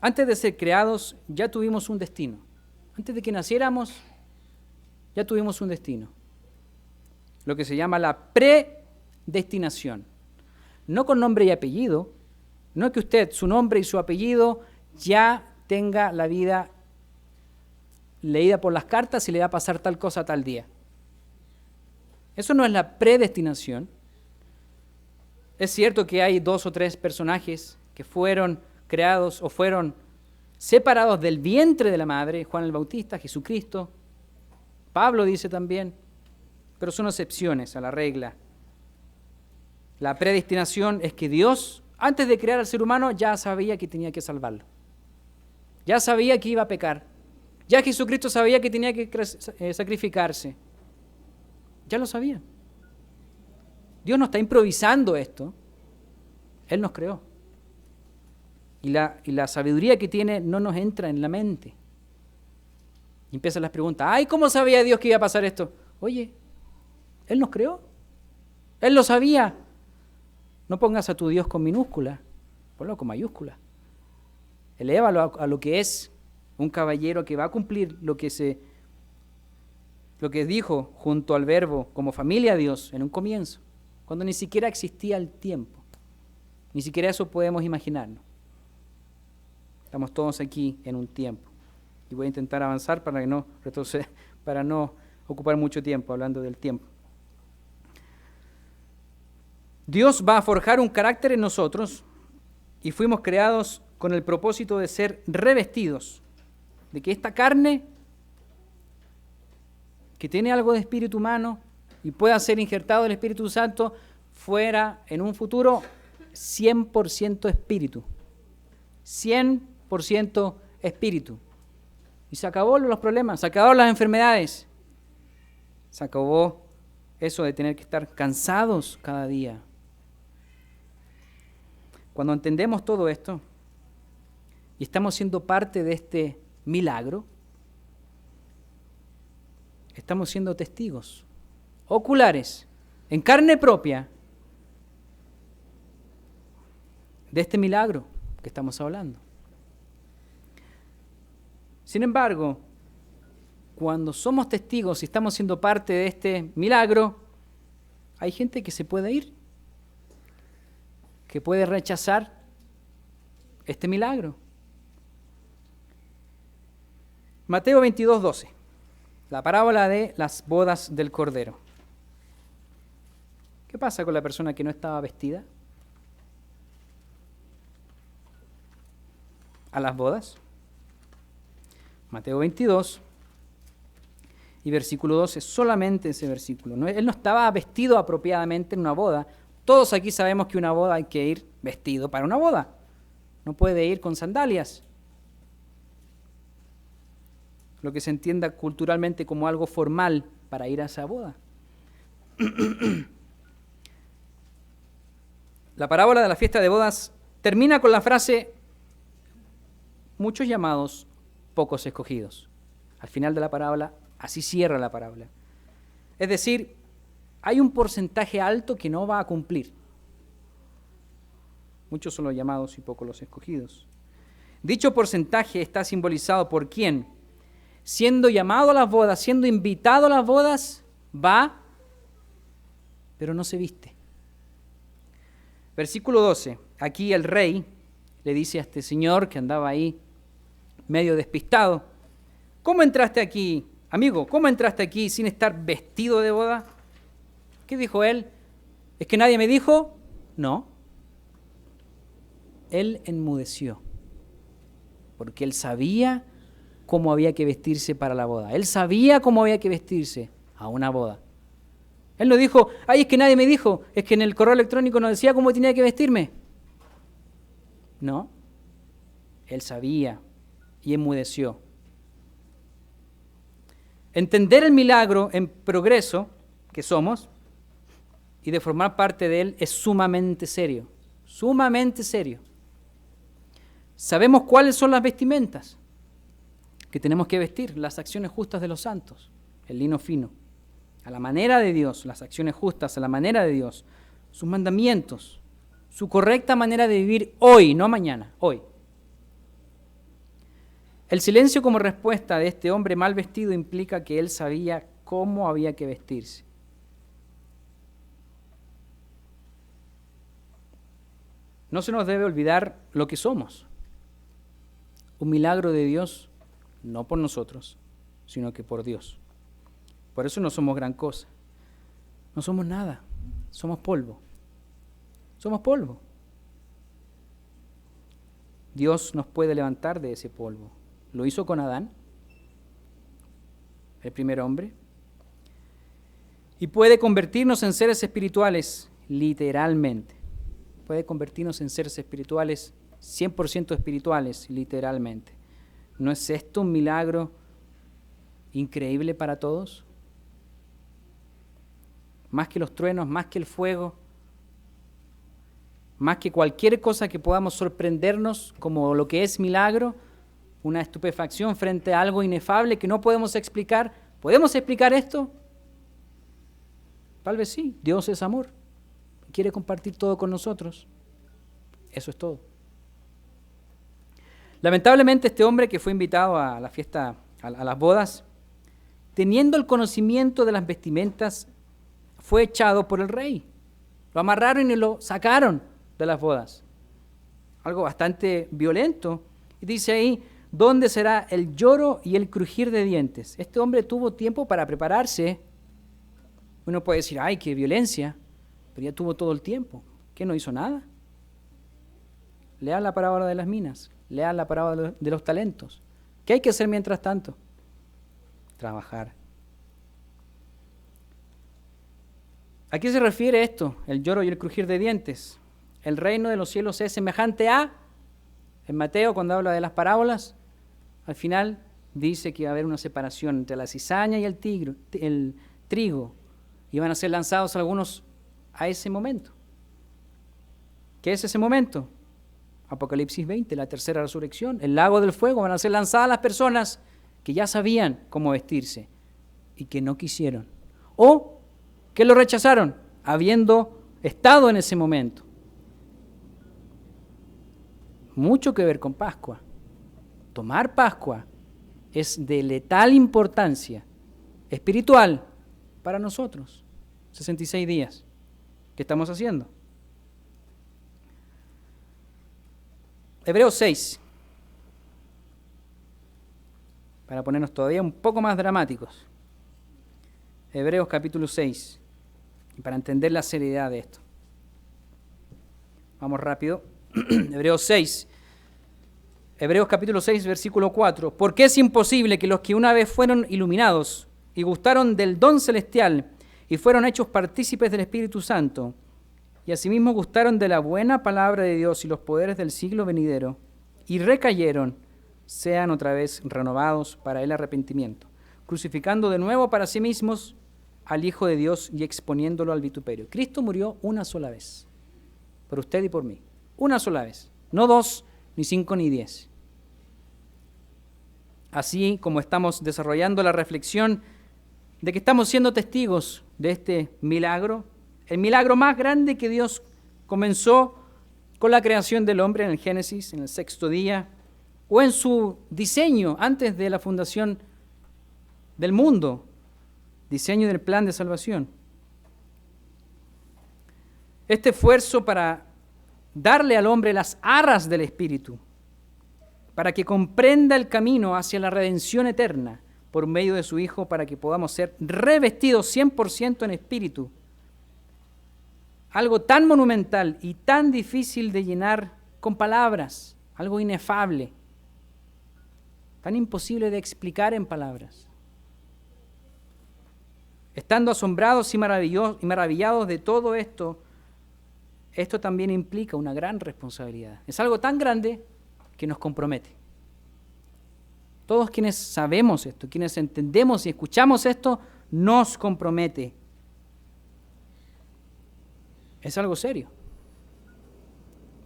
Antes de ser creados ya tuvimos un destino. Antes de que naciéramos ya tuvimos un destino. Lo que se llama la predestinación. No con nombre y apellido, no que usted, su nombre y su apellido, ya tenga la vida leída por las cartas y le va a pasar tal cosa tal día. Eso no es la predestinación. Es cierto que hay 2 o 3 personajes que fueron creados o fueron separados del vientre de la madre, Juan el Bautista, Jesucristo, Pablo dice también, pero son excepciones a la regla. La predestinación es que Dios, antes de crear al ser humano, ya sabía que tenía que salvarlo. Ya sabía que iba a pecar. Ya Jesucristo sabía que tenía que sacrificarse. Ya lo sabía. Dios no está improvisando esto. Él nos creó. Y la sabiduría que tiene no nos entra en la mente. Y empiezan las preguntas. Ay, ¿cómo sabía Dios que iba a pasar esto? Oye, Él nos creó. Él lo sabía. No pongas a tu Dios con minúscula, ponlo con mayúscula. Elévalo a lo que es un caballero que va a cumplir lo que dijo junto al verbo como familia a Dios en un comienzo, cuando ni siquiera existía el tiempo. Ni siquiera eso podemos imaginarnos. Estamos todos aquí en un tiempo. Y voy a intentar avanzar para que no retroceder, para no ocupar mucho tiempo hablando del tiempo. Dios va a forjar un carácter en nosotros y fuimos creados con el propósito de ser revestidos, de que esta carne que tiene algo de espíritu humano y pueda ser injertado el Espíritu Santo, fuera en un futuro 100% espíritu. 100% espíritu. Y se acabó los problemas, se acabaron las enfermedades. Se acabó eso de tener que estar cansados cada día. Cuando entendemos todo esto y estamos siendo parte de este milagro, estamos siendo testigos oculares, en carne propia, de este milagro que estamos hablando. Sin embargo, cuando somos testigos y estamos siendo parte de este milagro, hay gente que se puede ir, que puede rechazar este milagro. Mateo 22:12, la parábola de las bodas del Cordero. ¿Qué pasa con la persona que no estaba vestida a las bodas? Mateo 22 y versículo 12, solamente ese versículo. Él no estaba vestido apropiadamente en una boda. Todos aquí sabemos que una boda hay que ir vestido para una boda. No puede ir con sandalias. Lo que se entienda culturalmente como algo formal para ir a esa boda. La parábola de la fiesta de bodas termina con la frase: muchos llamados, pocos escogidos. Al final de la parábola, así cierra la parábola. Es decir, hay un porcentaje alto que no va a cumplir. Muchos son los llamados y pocos los escogidos. Dicho porcentaje está simbolizado por quién. Siendo llamado a las bodas, siendo invitado a las bodas, va, pero no se viste. Versículo 12. Aquí el rey le dice a este señor que andaba ahí medio despistado: ¿cómo entraste aquí, amigo? ¿Cómo entraste aquí sin estar vestido de boda? ¿Qué dijo él? ¿Es que nadie me dijo? No. Él enmudeció, porque él sabía cómo había que vestirse para la boda. Él sabía cómo había que vestirse a una boda. Él no dijo: ay, es que nadie me dijo, es que en el correo electrónico no decía cómo tenía que vestirme. No, él sabía y enmudeció. Entender el milagro en progreso que somos y de formar parte de él es sumamente serio, sumamente serio. Sabemos cuáles son las vestimentas que tenemos que vestir, las acciones justas de los santos, el lino fino, a la manera de Dios, las acciones justas a la manera de Dios, sus mandamientos, su correcta manera de vivir hoy, no mañana, hoy. El silencio como respuesta de este hombre mal vestido implica que él sabía cómo había que vestirse. No se nos debe olvidar lo que somos. Un milagro de Dios, no por nosotros, sino que por Dios. Por eso no somos gran cosa. No somos nada. Somos polvo. Somos polvo. Dios nos puede levantar de ese polvo. Lo hizo con Adán, el primer hombre, y puede convertirnos en seres espirituales, literalmente. Puede convertirnos en seres espirituales, 100% espirituales, literalmente. ¿No es esto un milagro increíble para todos? Más que los truenos, más que el fuego, más que cualquier cosa que podamos sorprendernos como lo que es milagro, una estupefacción frente a algo inefable que no podemos explicar. ¿Podemos explicar esto? Tal vez sí. Dios es amor. Quiere compartir todo con nosotros. Eso es todo. Lamentablemente este hombre que fue invitado a la fiesta, a las bodas, teniendo el conocimiento de las vestimentas, fue echado por el rey. Lo amarraron y lo sacaron de las bodas. Algo bastante violento. Y dice ahí: ¿dónde será el lloro y el crujir de dientes? Este hombre tuvo tiempo para prepararse. Uno puede decir: ¡ay, qué violencia! Pero ya tuvo todo el tiempo. ¿Qué, no hizo nada? Lean la parábola de las minas. Lean la parábola de los talentos. ¿Qué hay que hacer mientras tanto? Trabajar. ¿A qué se refiere esto? El lloro y el crujir de dientes. El reino de los cielos es semejante a, en Mateo, cuando habla de las parábolas, al final dice que va a haber una separación entre la cizaña y el trigo, y van a ser lanzados algunos a ese momento. ¿Qué es ese momento? Apocalipsis 20, la tercera resurrección, el lago del fuego. Van a ser lanzadas las personas que ya sabían cómo vestirse y que no quisieron, o que lo rechazaron, habiendo estado en ese momento. Mucho que ver con Pascua. Tomar Pascua es de letal importancia espiritual para nosotros. 66 días. ¿Qué estamos haciendo? Hebreos 6. Para ponernos todavía un poco más dramáticos. Hebreos capítulo 6. Y para entender la seriedad de esto. Vamos rápido. Hebreos 6. Hebreos capítulo 6, versículo 4. Porque es imposible que los que una vez fueron iluminados y gustaron del don celestial y fueron hechos partícipes del Espíritu Santo, y asimismo gustaron de la buena palabra de Dios y los poderes del siglo venidero, y recayeron, sean otra vez renovados para el arrepentimiento, crucificando de nuevo para sí mismos al Hijo de Dios y exponiéndolo al vituperio. Cristo murió una sola vez, por usted y por mí. Una sola vez, no 2, ni 5, ni 10. Así como estamos desarrollando la reflexión de que estamos siendo testigos de este milagro, el milagro más grande que Dios comenzó con la creación del hombre en el Génesis, en el 6º día, o en su diseño antes de la fundación del mundo, diseño del plan de salvación. Este esfuerzo para darle al hombre las arras del Espíritu, para que comprenda el camino hacia la redención eterna por medio de su Hijo, para que podamos ser revestidos 100% en Espíritu. Algo tan monumental y tan difícil de llenar con palabras, algo inefable, tan imposible de explicar en palabras. Estando asombrados y maravillados de todo esto, esto también implica una gran responsabilidad. Es algo tan grande que nos compromete. Todos quienes sabemos esto, quienes entendemos y escuchamos esto, nos compromete. Es algo serio.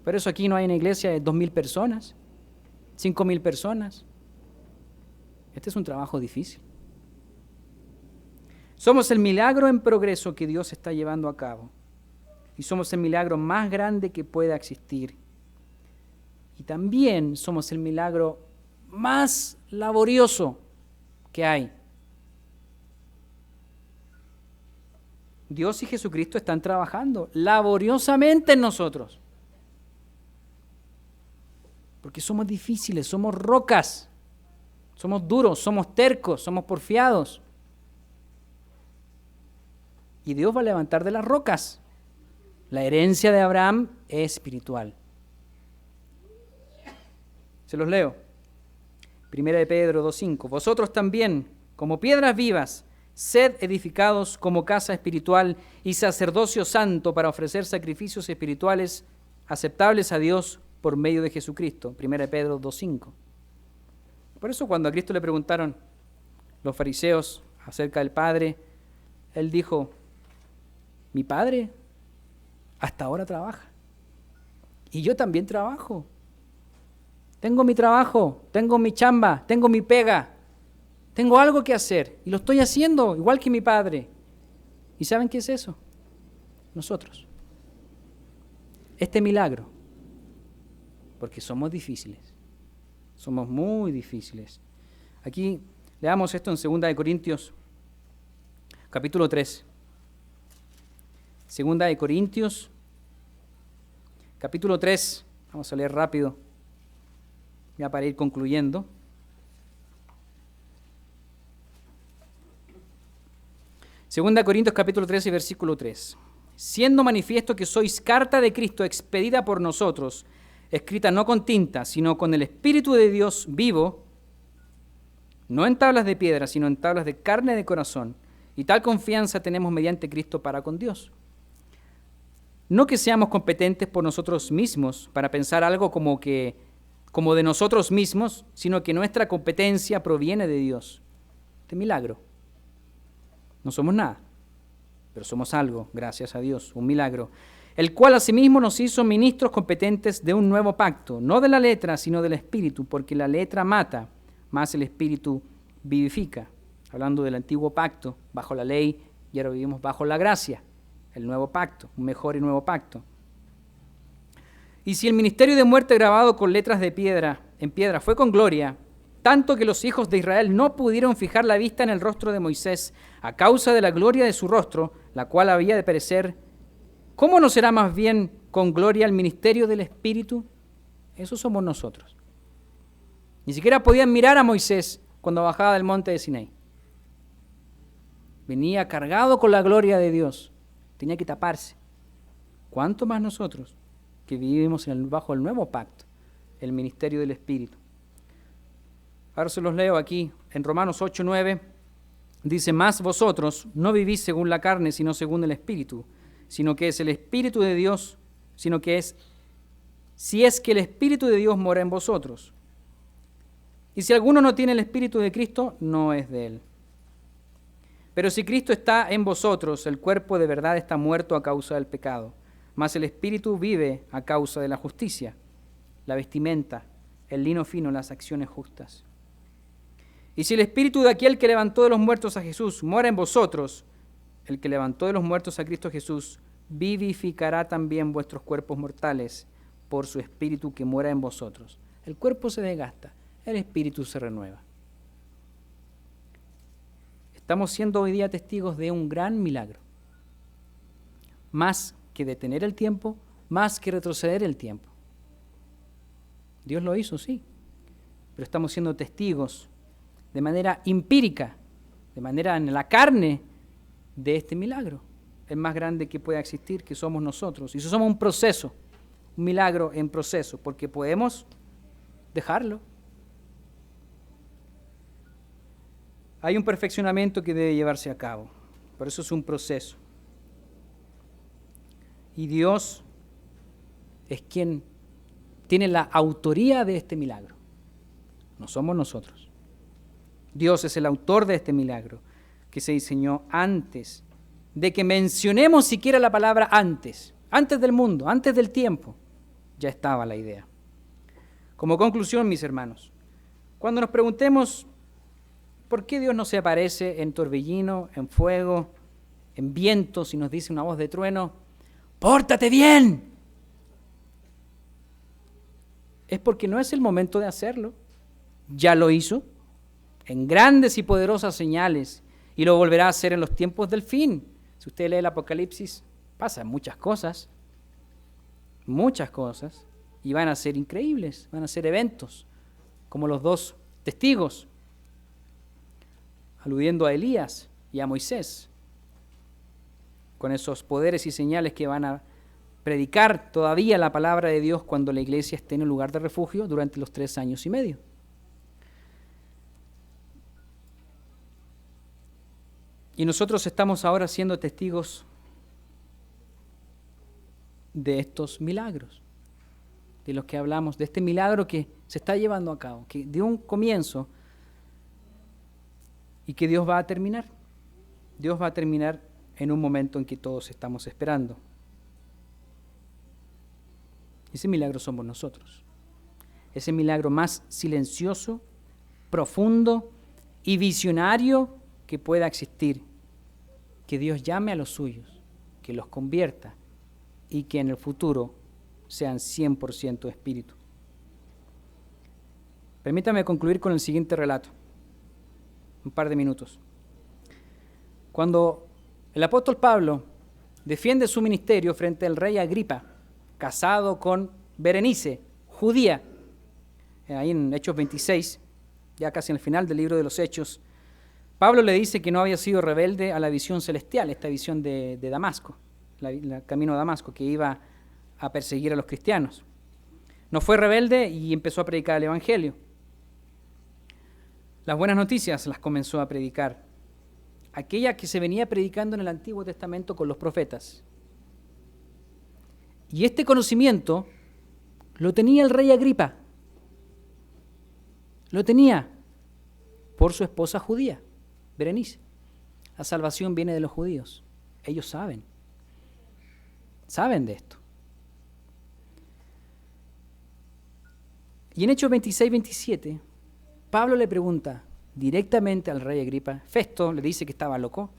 Por eso aquí no hay una iglesia de 2.000 personas, 5.000 personas. Este es un trabajo difícil. Somos el milagro en progreso que Dios está llevando a cabo. Y somos el milagro más grande que pueda existir. Y también somos el milagro más laborioso que hay. Dios y Jesucristo están trabajando laboriosamente en nosotros. Porque somos difíciles, somos rocas, somos duros, somos tercos, somos porfiados. Y Dios va a levantar de las rocas. La herencia de Abraham es espiritual. Se los leo. 1 de Pedro 2:5. Vosotros también, como piedras vivas, sed edificados como casa espiritual y sacerdocio santo para ofrecer sacrificios espirituales aceptables a Dios por medio de Jesucristo. 1 de Pedro 2:5. Por eso cuando a Cristo le preguntaron los fariseos acerca del Padre, Él dijo, mi Padre hasta ahora trabaja. Y yo también trabajo. Tengo mi trabajo, tengo mi chamba, tengo mi pega. Tengo algo que hacer y lo estoy haciendo igual que mi Padre. ¿Y saben qué es eso? Nosotros. Este milagro. Porque somos difíciles. Somos muy difíciles. Aquí leamos esto en 2 de Corintios, capítulo 3. 2 de Corintios, capítulo 3. Vamos a leer rápido, ya para ir concluyendo. Segunda de Corintios capítulo 13, versículo 3. Siendo manifiesto que sois carta de Cristo expedida por nosotros, escrita no con tinta, sino con el Espíritu de Dios vivo, no en tablas de piedra, sino en tablas de carne de corazón, y tal confianza tenemos mediante Cristo para con Dios. No que seamos competentes por nosotros mismos para pensar algo como de nosotros mismos, sino que nuestra competencia proviene de Dios. De milagro. No somos nada, pero somos algo, gracias a Dios, un milagro, el cual asimismo nos hizo ministros competentes de un nuevo pacto, no de la letra, sino del Espíritu, porque la letra mata, mas el Espíritu vivifica. Hablando del antiguo pacto, bajo la ley, y ahora vivimos bajo la gracia, el nuevo pacto, un mejor y nuevo pacto. Y si el ministerio de muerte grabado con letras de piedra, en piedra, fue con gloria, tanto que los hijos de Israel no pudieron fijar la vista en el rostro de Moisés a causa de la gloria de su rostro, la cual había de perecer, ¿cómo no será más bien con gloria el ministerio del Espíritu? Eso somos nosotros. Ni siquiera podían mirar a Moisés cuando bajaba del monte de Sinaí. Venía cargado con la gloria de Dios. Tenía que taparse. ¿Cuánto más nosotros que vivimos bajo el nuevo pacto, el ministerio del Espíritu? Ahora se los leo aquí, en Romanos 8:9, dice, mas vosotros no vivís según la carne, sino según el Espíritu, sino que es el Espíritu de Dios, si es que el Espíritu de Dios mora en vosotros. Y si alguno no tiene el Espíritu de Cristo, no es de él. Pero si Cristo está en vosotros, el cuerpo de verdad está muerto a causa del pecado, mas el Espíritu vive a causa de la justicia, la vestimenta, el lino fino, las acciones justas. Y si el Espíritu de aquel que levantó de los muertos a Jesús mora en vosotros, el que levantó de los muertos a Cristo Jesús vivificará también vuestros cuerpos mortales por su Espíritu que mora en vosotros. El cuerpo se desgasta, el Espíritu se renueva. Estamos siendo hoy día testigos de un gran milagro. Más que detener el tiempo, más que retroceder el tiempo. Dios lo hizo, sí, pero estamos siendo testigos de manera empírica, de manera en la carne de este milagro, el más grande que pueda existir, que somos nosotros. Y eso somos un proceso, un milagro en proceso, porque podemos dejarlo. Hay un perfeccionamiento que debe llevarse a cabo, por eso es un proceso. Y Dios es quien tiene la autoría de este milagro, no somos nosotros. Dios es el autor de este milagro, que se diseñó antes de que mencionemos siquiera la palabra antes del mundo, antes del tiempo, ya estaba la idea. Como conclusión, mis hermanos, cuando nos preguntemos por qué Dios no se aparece en torbellino, en fuego, en viento, si nos dice una voz de trueno, ¡pórtate bien! Es porque no es el momento de hacerlo. Ya lo hizo en grandes y poderosas señales y lo volverá a hacer en los tiempos del fin. Si usted lee el Apocalipsis, pasan muchas cosas, y van a ser increíbles, van a ser eventos, como los dos testigos, aludiendo a Elías y a Moisés, con esos poderes y señales que van a predicar todavía la palabra de Dios cuando la iglesia esté en un lugar de refugio durante los 3 años y medio. Y nosotros estamos ahora siendo testigos de estos milagros, de los que hablamos, de este milagro que se está llevando a cabo, que dio un comienzo y que Dios va a terminar. Dios va a terminar en un momento en que todos estamos esperando. Ese milagro somos nosotros. Ese milagro más silencioso, profundo y visionario que pueda existir. Que Dios llame a los suyos, que los convierta y que en el futuro sean 100% espíritu. Permítame concluir con el siguiente relato. Un par de minutos. Cuando el apóstol Pablo defiende su ministerio frente al rey Agripa, casado con Berenice, judía, ahí en Hechos 26, ya casi en el final del libro de los Hechos, Pablo le dice que no había sido rebelde a la visión celestial, esta visión de Damasco, el camino a Damasco, que iba a perseguir a los cristianos. No fue rebelde y empezó a predicar el Evangelio. Las buenas noticias las comenzó a predicar aquella que se venía predicando en el Antiguo Testamento con los profetas. Y este conocimiento lo tenía el rey Agripa. Lo tenía por su esposa judía, Berenice. La salvación viene de los judíos. Ellos saben de esto. Y en Hechos 26-27, Pablo le pregunta directamente al rey Agripa. Festo le dice que estaba loco.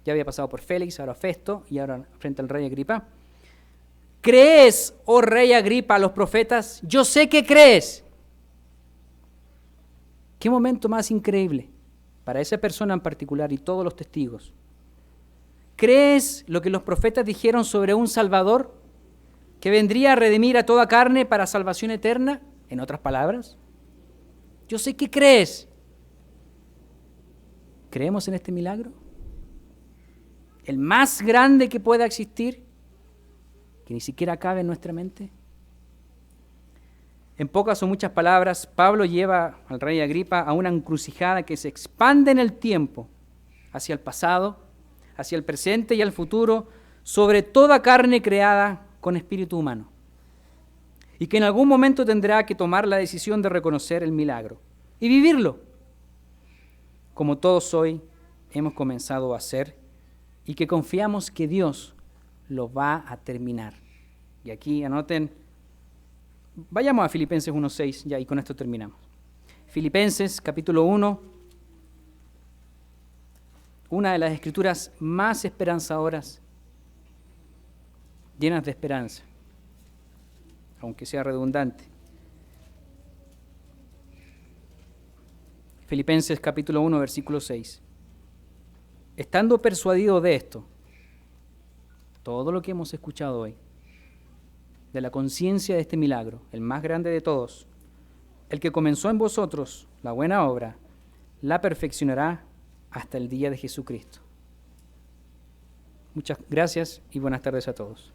Ya había pasado por Félix, ahora Festo, y ahora frente al rey Agripa. ¿Crees, oh rey Agripa, a los profetas? Yo sé que crees. ¿Qué momento más increíble para esa persona en particular y todos los testigos? ¿Crees lo que los profetas dijeron sobre un Salvador que vendría a redimir a toda carne para salvación eterna? En otras palabras, yo sé que crees. ¿Creemos en este milagro? El más grande que pueda existir, que ni siquiera cabe en nuestra mente. En pocas o muchas palabras, Pablo lleva al rey Agripa a una encrucijada que se expande en el tiempo, hacia el pasado, hacia el presente y el futuro, sobre toda carne creada con espíritu humano. Y que en algún momento tendrá que tomar la decisión de reconocer el milagro y vivirlo, como todos hoy hemos comenzado a hacer, y que confiamos que Dios lo va a terminar. Y aquí anoten, vayamos a Filipenses 1:6, ya, y con esto terminamos. Filipenses capítulo 1, una de las escrituras más esperanzadoras, llenas de esperanza, aunque sea redundante. Filipenses capítulo 1, versículo 6. Estando persuadido de esto, todo lo que hemos escuchado hoy, de la conciencia de este milagro, el más grande de todos, el que comenzó en vosotros la buena obra, la perfeccionará hasta el día de Jesucristo. Muchas gracias y buenas tardes a todos.